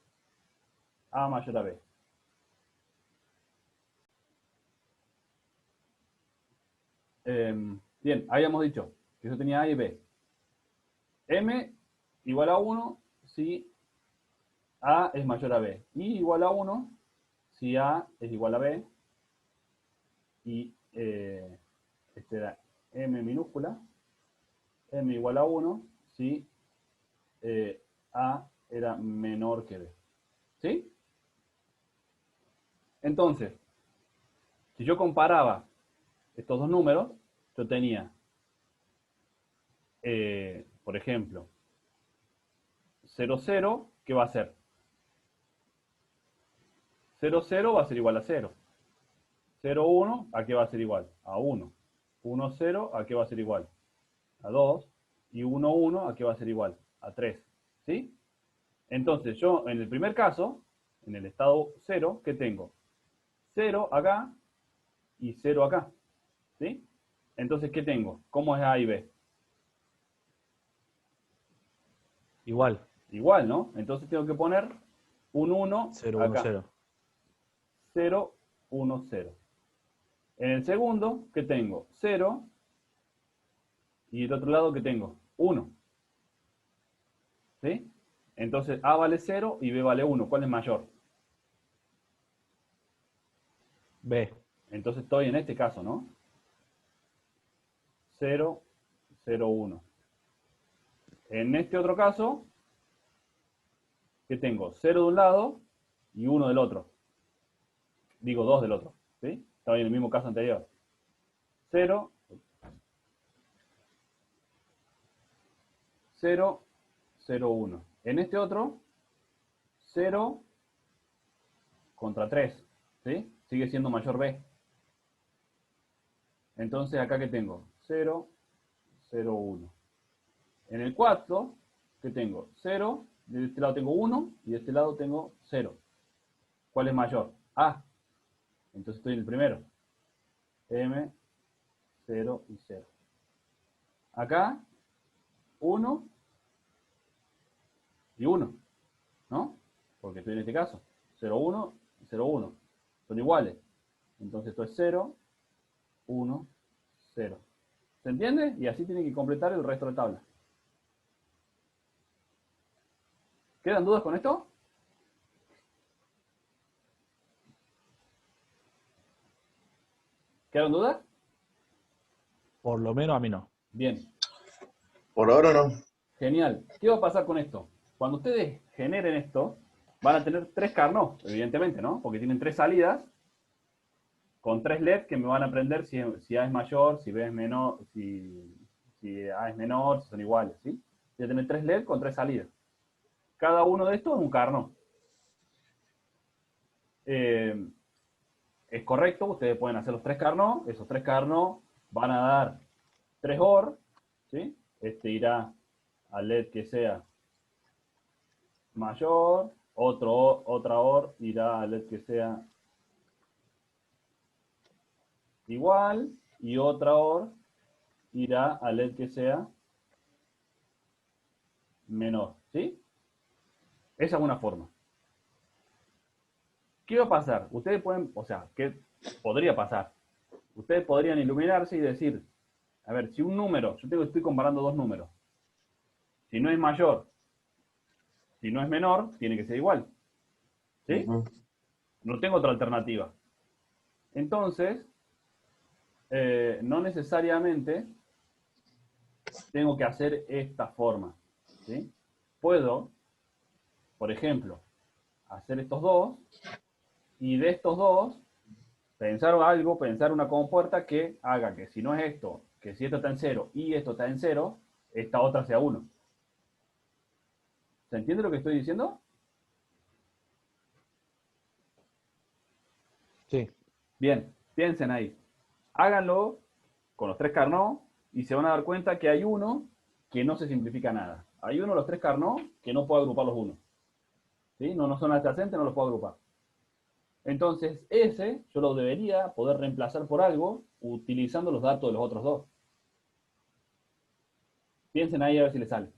A mayor a B. Bien, habíamos dicho que yo tenía A y B. M igual a 1 si A es mayor a B. Y igual a 1 si A es igual a B. Y este era M minúscula. M igual a 1 si A era menor que B. ¿Sí? Entonces, si yo comparaba estos dos números, yo tenía, por ejemplo, 0, 0, ¿qué va a ser? 0, 0 va a ser igual a 0. 0, 1, ¿a qué va a ser igual? A 1. 1, 0, ¿a qué va a ser igual? A 2. Y 1, 1, ¿a qué va a ser igual? A 3. ¿Sí? Entonces yo, en el primer caso, en el estado 0, ¿qué tengo? 0 acá y 0 acá. ¿Sí? Entonces, ¿qué tengo? ¿Cómo es A y B? Igual. Igual, ¿no? Entonces tengo que poner un 1 0, 1, acá. 0. 0, 1, 0. En el segundo, ¿qué tengo? 0. Y del otro lado, ¿qué tengo? 1. ¿Sí? Entonces, A vale 0 y B vale 1. ¿Cuál es mayor? B. Entonces estoy en este caso, ¿no? 0, 0, 1. En este otro caso, ¿qué tengo? 0 de un lado y 1 del otro. Digo 2 del otro. ¿Sí? Estaba en el mismo caso anterior. 0, 0, 0, 1. En este otro, 0 contra 3. ¿Sí? Sigue siendo mayor B. Entonces, ¿acá qué tengo? 0, 0, 1. En el 4, ¿qué tengo? 0, de este lado tengo 1 y de este lado tengo 0. ¿Cuál es mayor? A. Entonces estoy en el primero. M, 0 y 0. acá 1 y 1, ¿no? Porque estoy en este caso, 0, 1 y 0, 1. Son iguales. Entonces esto es 0, 1, 0. ¿Se entiende? Y así tiene que completar el resto de la tabla. ¿Quedan dudas con esto? ¿Quedan dudas? Por lo menos a mí no. Bien, Por ahora no. genial. ¿Qué va a pasar con esto? Cuando ustedes generen esto, van a tener 3 Carnot, evidentemente, ¿no? Porque tienen 3 salidas con 3 LEDs que me van a prender si A es mayor, si B es menor, si A es menor, si son iguales, ¿sí? Voy a tener 3 LEDs con 3 salidas. Cada uno de estos es un Carnot. Es correcto, ustedes pueden hacer los 3 Carnot, esos 3 Carnot van a dar 3 OR, ¿sí? Este irá al LED que sea mayor, otra OR irá al LED que sea igual, y otra OR irá al LED que sea menor, ¿sí? Esa es una forma. ¿Qué va a pasar? Ustedes pueden, o sea, ¿qué podría pasar? Ustedes podrían iluminarse y decir, a ver, si un número, estoy comparando dos números, si no es mayor, si no es menor, tiene que ser igual, ¿sí? No tengo otra alternativa. Entonces, no necesariamente tengo que hacer esta forma, ¿sí? Puedo, por ejemplo, hacer estos dos, y de estos dos, pensar una compuerta que haga que si no es esto, que si esto está en 0 y esto está en 0, esta otra sea 1. ¿Se entiende lo que estoy diciendo? Sí. Bien, piensen ahí. Háganlo con los 3 Carnot y se van a dar cuenta que hay uno que no se simplifica nada. Hay uno de los 3 Carnot que no puedo agrupar los unos. ¿Sí? No son adyacentes, no los puedo agrupar. Entonces, ese yo lo debería poder reemplazar por algo utilizando los datos de los otros dos. Piensen ahí a ver si les sale.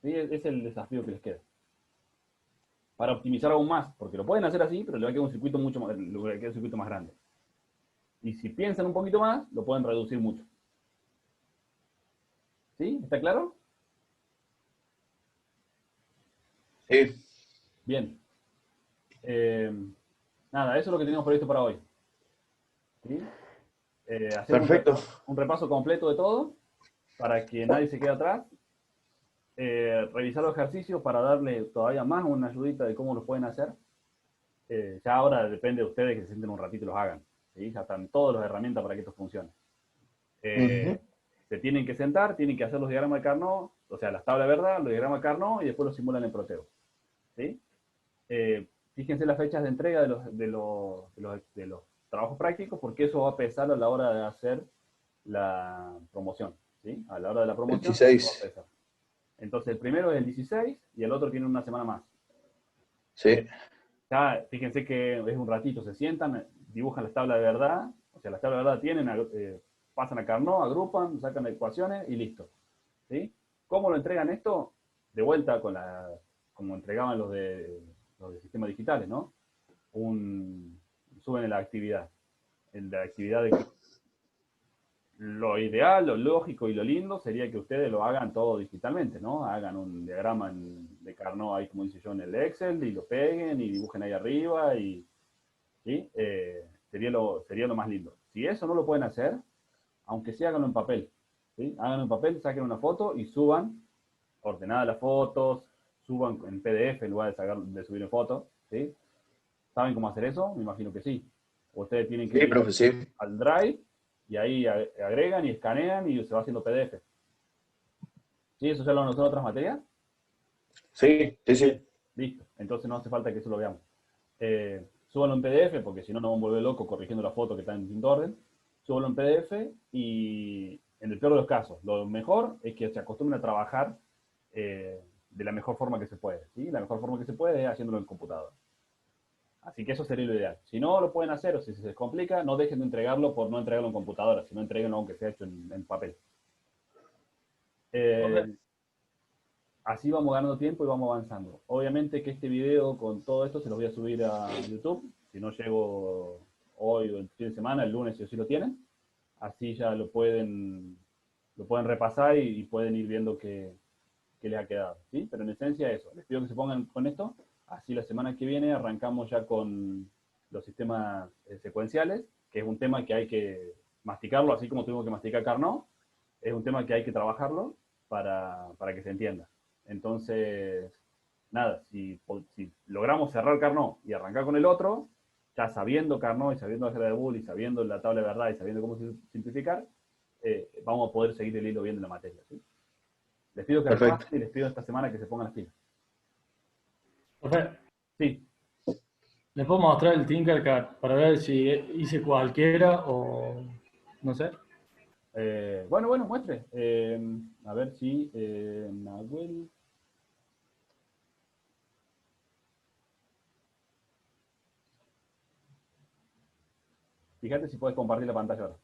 ¿Sí? Es el desafío que les queda. Para optimizar aún más, porque lo pueden hacer así, pero le va a quedar un circuito más grande. Y si piensan un poquito más, lo pueden reducir mucho. ¿Sí? ¿Está claro? Sí. Bien. Nada, eso es lo que tenemos previsto para hoy. ¿Sí? Hacemos Perfecto. un repaso completo de todo, para que nadie se quede atrás. Revisar los ejercicios para darle todavía más una ayudita de cómo lo pueden hacer. Ya ahora depende de ustedes que se sienten un ratito y los hagan. ¿Sí? Ya están todas las herramientas para que esto funcione. Se tienen que sentar, tienen que hacer los diagramas de Carnot, o sea, las tablas de verdad, los diagramas de Carnot, y después los simulan en Proteo. ¿Sí? Fíjense las fechas de entrega de los trabajos prácticos, porque eso va a pesar a la hora de hacer la promoción. ¿Sí? A la hora de la promoción, 26. eso va a pesar. Entonces, el primero es el 16 y el otro tiene una semana más. Sí. Ya, fíjense que es un ratito, se sientan, dibujan las tablas de verdad, o sea, las tablas de verdad tienen, pasan a Carnot, agrupan, sacan ecuaciones y listo. ¿Sí? ¿Cómo lo entregan esto? De vuelta como entregaban los de sistemas digitales, ¿no? Suben la actividad. Lo ideal, lo lógico y lo lindo sería que ustedes lo hagan todo digitalmente, ¿no? Hagan un diagrama de Carnot ahí, como dice yo, en el Excel, y lo peguen y dibujen ahí arriba, y ¿sí? Sería lo más lindo. Si eso no lo pueden hacer, aunque sea háganlo en papel, ¿sí? Háganlo en papel, saquen una foto y suban ordenadas las fotos, suban en PDF en lugar de subir en foto, ¿sí? ¿Saben cómo hacer eso? Me imagino que sí. Ustedes tienen que Sí, ir profe, sí. al Drive y ahí agregan y escanean y se va haciendo PDF. ¿Sí? ¿Eso ya lo anotó en otras materias? Sí, sí, sí. Listo. Entonces no hace falta que eso lo veamos. Súbanlo en PDF, porque si no nos vamos a volver locos corrigiendo la foto que está en distinto orden. Súbanlo en PDF y, en el peor de los casos, lo mejor es que se acostumbren a trabajar de la mejor forma que se puede. ¿Sí? La mejor forma que se puede es haciéndolo en computadora. Así que eso sería lo ideal. Si no lo pueden hacer o si se les complica, no dejen de entregarlo por no entregarlo en computadora, sino entreguenlo aunque sea hecho en papel. Así vamos ganando tiempo y vamos avanzando. Obviamente que este video con todo esto se los voy a subir a YouTube. Si no llego hoy o el fin de semana, el lunes, si así lo tienen. Así ya lo pueden repasar y pueden ir viendo qué les ha quedado. ¿Sí? Pero en esencia eso. Les pido que se pongan con esto. Así la semana que viene arrancamos ya con los sistemas secuenciales, que es un tema que hay que masticarlo, así como tuvimos que masticar Carnot. Es un tema que hay que trabajarlo para que se entienda. Entonces, nada, si logramos cerrar Carnot y arrancar con el otro, ya sabiendo Carnot y sabiendo álgebra de Boole y sabiendo la tabla de verdad y sabiendo cómo simplificar, vamos a poder seguir el hilo bien de la materia. ¿Sí? Les pido que repasen y les pido esta semana que se pongan las pilas. Profe, Sí. ¿les puedo mostrar el Tinkercad para ver si hice cualquiera o no sé? Bueno, muestre. A ver si Nahuel. Fíjate si puedes compartir la pantalla ahora.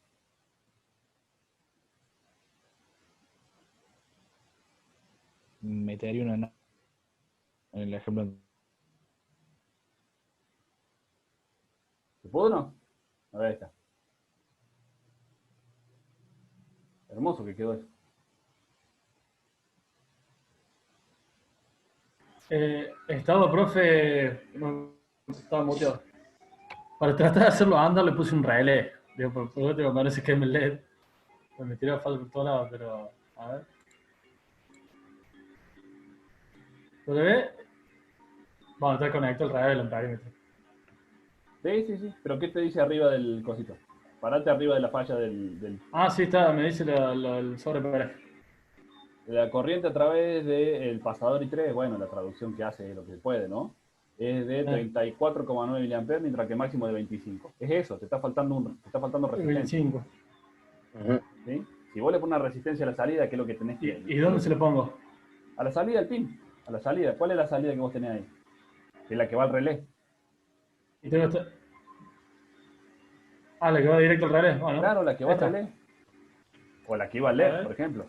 Metería una en el ejemplo. ¿Se pudo o no? A ver, ahí está. Hermoso que quedó eso. Estaba, profe, no, estaba muteado. Para tratar de hacerlo andar le puse un relé. Digo, por último me parece que es el LED. Me tiró falta por todos lados, pero a ver. ¿Lo ve? Bueno, está conectado el relé del amperímetro. Sí. ¿Pero qué te dice arriba del cosito? Parate arriba de la falla del Ah, sí, está, me dice el sobrepareja. la corriente a través del pasador I3, bueno, la traducción que hace es lo que puede, ¿no? Es de 34,9 mA, mientras que máximo de 25. Es eso, te está faltando resistencia. 25. ¿Sí? Si vos le pones una resistencia a la salida, ¿qué es lo que tenés que...? ¿Y dónde se lo pongo? A la salida del pin, a la salida. ¿Cuál es la salida que vos tenés ahí? Que es la que va al relé. Y tengo esta... Ah, la que va directo al relé. Bueno, Claro, la que va al esta. relé. O la que iba al LED, por ejemplo.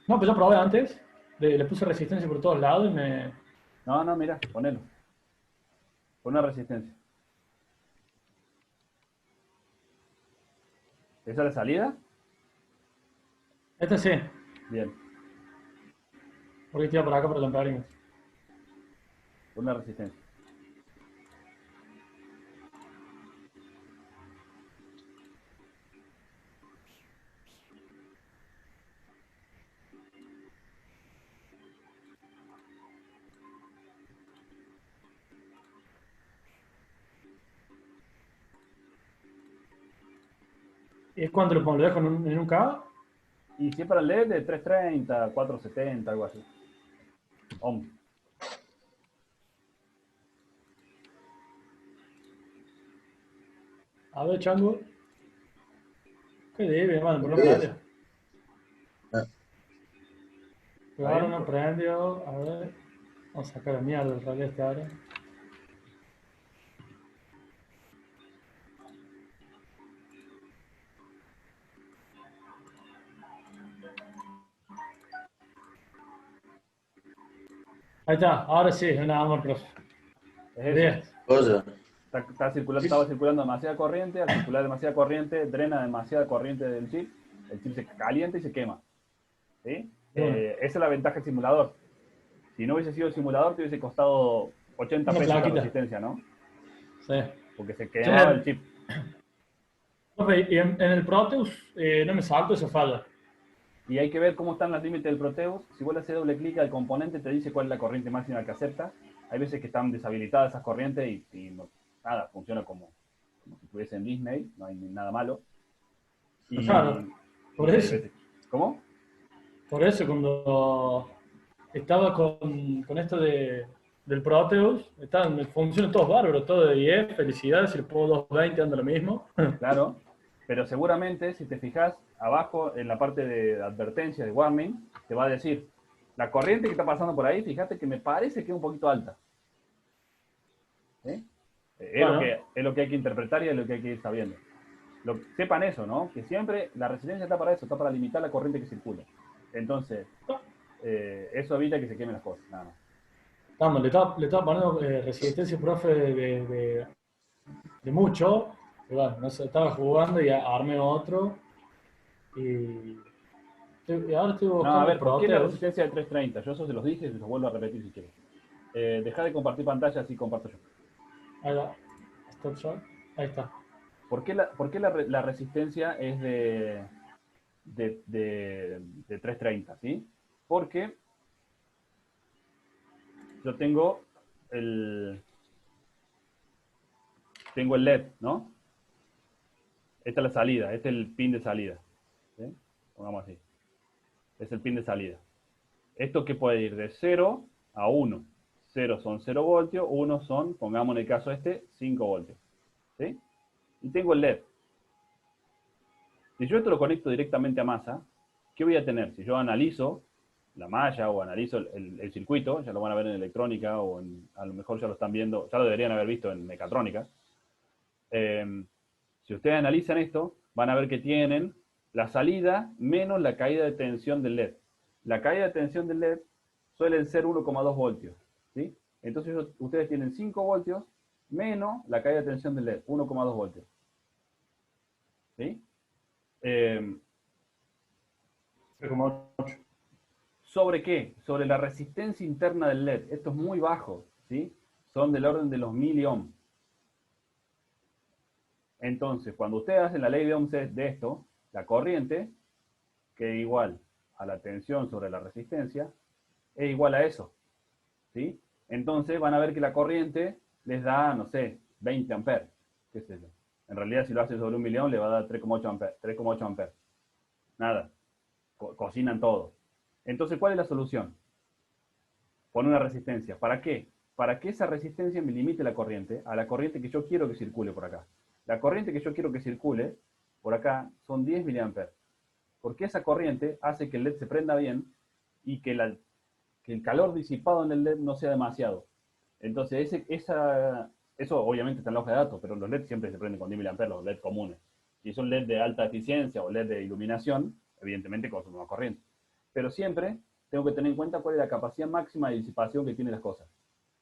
No, pero yo probé antes. Le puse resistencia por todos lados y me... No, mira, ponelo. Pon una resistencia. ¿Esa es la salida? Esta sí. Bien. Porque tira por acá por el amperímetro. Pon una resistencia. ¿Y es cuando lo pongo? ¿Lo dejo en un K? Y si es para el LED, de 330, 470, algo así. Ohm. A ver, chango. Qué debe, hermano, por lo menos. Pero ahora no prendió. A ver. Vamos a sacar la mierda del relé este ahora. Ahí está, ahora sí, nada más, profe. Es Bien. eso. Cosa. Estaba circulando demasiada corriente, al circular demasiada corriente, drena demasiada corriente del chip, el chip se calienta y se quema. ¿Sí? Esa es la ventaja del simulador. Si no hubiese sido el simulador, te hubiese costado 80 Una pesos la plaquita. resistencia, ¿no? Sí. Porque se quemaba el chip. Profe, y en el Proteus no me salto esa falla. Y hay que ver cómo están los límites del Proteus. Si vos le haces doble clic al componente, te dice cuál es la corriente máxima que acepta. Hay veces que están deshabilitadas esas corrientes y no, nada, funciona como si estuviese en Disney, no hay nada malo. Y, Claro, por eso. ¿Cómo? Por eso, cuando estaba con esto del Proteus, funcionan todos bárbaros, todo de 10, felicidades, si le pongo 220 anda lo mismo. Claro, pero seguramente si te fijas abajo en la parte de advertencia, de warning, te va a decir, la corriente que está pasando por ahí, fíjate que me parece que es un poquito alta. ¿Sí? Bueno. Es lo que hay que interpretar y es lo que hay que ir sabiendo. Sepan eso, ¿no? Que siempre la resistencia está para eso, está para limitar la corriente que circula. Entonces, eso evita que se quemen las cosas, nada más. Vamos, le estaba poniendo resistencia, profe, de mucho. Y bueno, no sé, estaba jugando y armé otro. Y ahora estoy No, a buscando ver, ¿por qué la Proteus. resistencia de 330? Yo eso se los dije y se los vuelvo a repetir si quieren. Deja de compartir pantalla, así comparto yo. Ahí va. Stop shot. Ahí está. ¿Por qué la resistencia es de 330, ¿sí? Porque yo tengo el LED, ¿no? Esta es la salida, este es el pin de salida. ¿Sí? Pongamos así. Es el pin de salida. Esto que puede ir de 0 a 1. 0 son 0 voltios, 1 son, pongamos en el caso este, 5 voltios. ¿Sí? Y tengo el LED. Si yo esto lo conecto directamente a masa, ¿qué voy a tener? Si yo analizo la malla o analizo el circuito, ya lo van a ver en electrónica o a lo mejor ya lo están viendo, ya lo deberían haber visto en mecatrónica. Si ustedes analizan esto, van a ver que tienen la salida menos la caída de tensión del LED. La caída de tensión del LED suelen ser 1,2 voltios. ¿Sí? Entonces ustedes tienen 5 voltios menos la caída de tensión del LED, 1,2 voltios. ¿Sí? 3,8. ¿Sobre qué? Sobre la resistencia interna del LED. Esto es muy bajo, ¿sí? Son del orden de los miliohms. Entonces, cuando ustedes hacen la ley de Ohms de esto, la corriente, que es igual a la tensión sobre la resistencia, es igual a eso, ¿sí? Entonces van a ver que la corriente les da, no sé, 20 amperes, qué sé yo. En realidad, si lo hace sobre 1 millón, le va a dar 3,8 amperes. 3,8 amperes. Nada. Cocinan todo. Entonces, ¿cuál es la solución? Poner una resistencia. ¿Para qué? Para que esa resistencia me limite la corriente a la corriente que yo quiero que circule por acá. La corriente que yo quiero que circule por acá son 10 miliamperes. Porque esa corriente hace que el LED se prenda bien y que el calor disipado en el LED no sea demasiado. Entonces, eso obviamente está en la hoja de datos, pero los LED siempre se prenden con 10 miliamperes, los LED comunes. Si son LED de alta eficiencia o LED de iluminación, evidentemente consumen más corriente. Pero siempre tengo que tener en cuenta cuál es la capacidad máxima de disipación que tienen las cosas.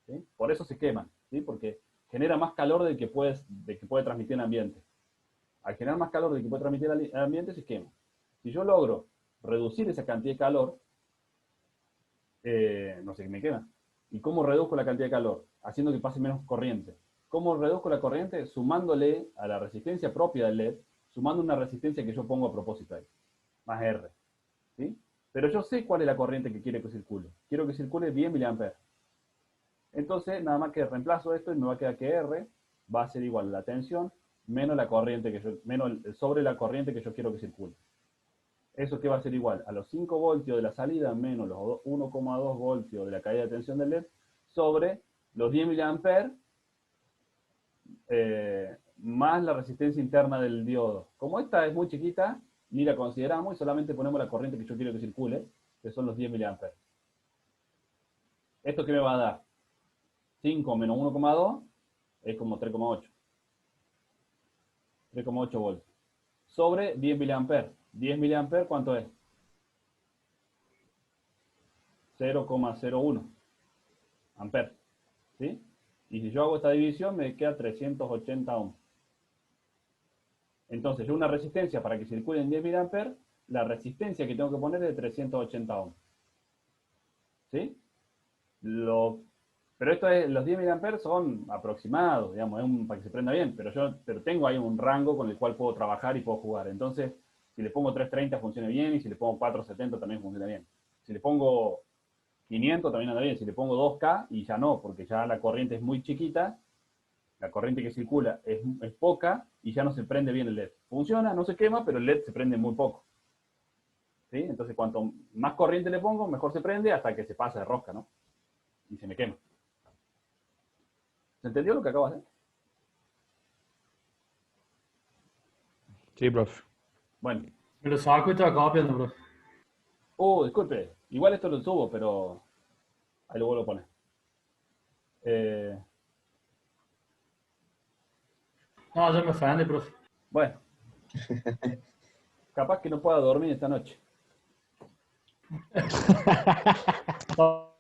¿Sí? Por eso se queman, ¿sí? Porque genera más calor del que puede transmitir en ambiente. Al generar más calor del que puede transmitir al ambiente, se quema. Si yo logro reducir esa cantidad de calor, no sé qué me quema. ¿Y cómo reduzco la cantidad de calor? Haciendo que pase menos corriente. ¿Cómo reduzco la corriente? Sumándole a la resistencia propia del LED, sumando una resistencia que yo pongo a propósito ahí, más R. ¿Sí? Pero yo sé cuál es la corriente que quiero que circule. Quiero que circule 10 mA. Entonces, nada más que reemplazo esto y me va a quedar que R va a ser igual a la tensión menos la corriente sobre la corriente que yo quiero que circule. Eso que va a ser igual a los 5 voltios de la salida menos los 1,2 voltios de la caída de tensión del LED sobre los 10 mA más la resistencia interna del diodo. Como esta es muy chiquita, ni la consideramos y solamente ponemos la corriente que yo quiero que circule, que son los 10 mA. ¿Esto qué me va a dar? 5 menos 1,2 es como 3,8. 3,8 voltios. Sobre 10 mA. 10 mA, ¿cuánto es? 0,01 amperes. ¿Sí? Y si yo hago esta división, me queda 380 ohms. Entonces, yo una resistencia para que circule en 10 mA, la resistencia que tengo que poner es de 380 ohms. ¿Sí? Pero los 10 mA son aproximados, digamos, para que se prenda bien, pero tengo ahí un rango con el cual puedo trabajar y puedo jugar. Entonces, si le pongo 330 funciona bien, y si le pongo 470 también funciona bien. Si le pongo 500 también anda bien, si le pongo 2K y ya no, porque ya la corriente es muy chiquita, la corriente que circula es poca y ya no se prende bien el LED. Funciona, no se quema, pero el LED se prende muy poco. ¿Sí? Entonces, cuanto más corriente le pongo, mejor se prende hasta que se pasa de rosca, ¿no? Y se me quema. ¿Se entendió lo que acabo de hacer? Sí, profe. Bueno. Me lo saco y estaba copiando, profe. Disculpe. Igual esto lo subo, pero ahí lo vuelvo a poner. No, ya me ofende, profe. Bueno. Capaz que no pueda dormir esta noche.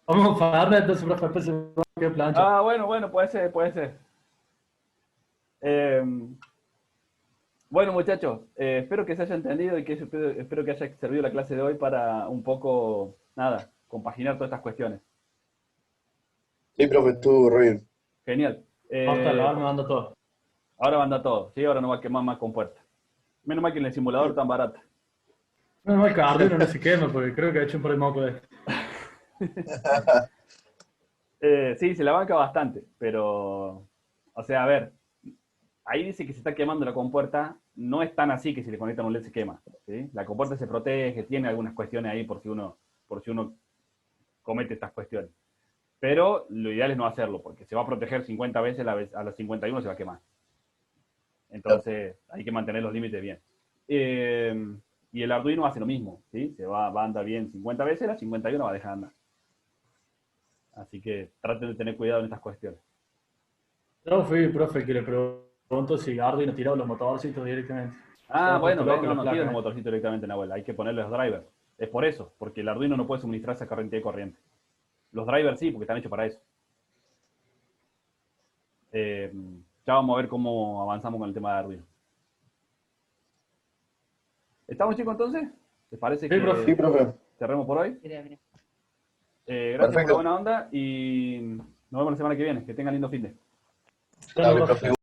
Vamos a Fernet, entonces, profe, después se va a quedar plancha. Ah, bueno, puede ser, puede ser. Bueno, muchachos, espero que se haya entendido y que espero que haya servido la clase de hoy para un poco, nada, compaginar todas estas cuestiones. Sí, profe, estuvo re bien. Genial. Hasta la me manda todo. Ahora manda todo, ¿sí? Ahora no va a quemar más compuerta. Menos mal que en el simulador tan barato. No, no, el Arduino no se quema, porque creo que ha hecho un par de moco de Sí, se la banca bastante, pero, o sea, a ver, ahí dice que se está quemando la compuerta, no es tan así que si le conectan un LED se quema, ¿sí? La compuerta se protege, tiene algunas cuestiones ahí por si uno comete estas cuestiones. Pero lo ideal es no hacerlo, porque se va a proteger 50 veces, a las 51 se va a quemar. Entonces, hay que mantener los límites bien. Y el Arduino hace lo mismo, ¿sí? Va a andar bien 50 veces, la 51 va a dejar andar. Así que traten de tener cuidado en estas cuestiones. Yo fui, profe, que le pregunto si Arduino tiraba los motorcitos directamente. Ah, bueno, Loco, no la placa, tiene los motorcitos directamente en Abuela, hay que ponerle los drivers. Es por eso, porque el Arduino no puede suministrar esa corriente de corriente. Los drivers sí, porque están hechos para eso. Ya vamos a ver cómo avanzamos con el tema de Arduino. ¿Estamos, chicos, entonces? ¿Les parece Sí, profe. Sí, profe. cerremos por hoy? Mira, mira. Gracias por la Perfecto. buena onda y nos vemos la semana que viene. Que tengan lindo fin de. Chao, Dale, profe. profe.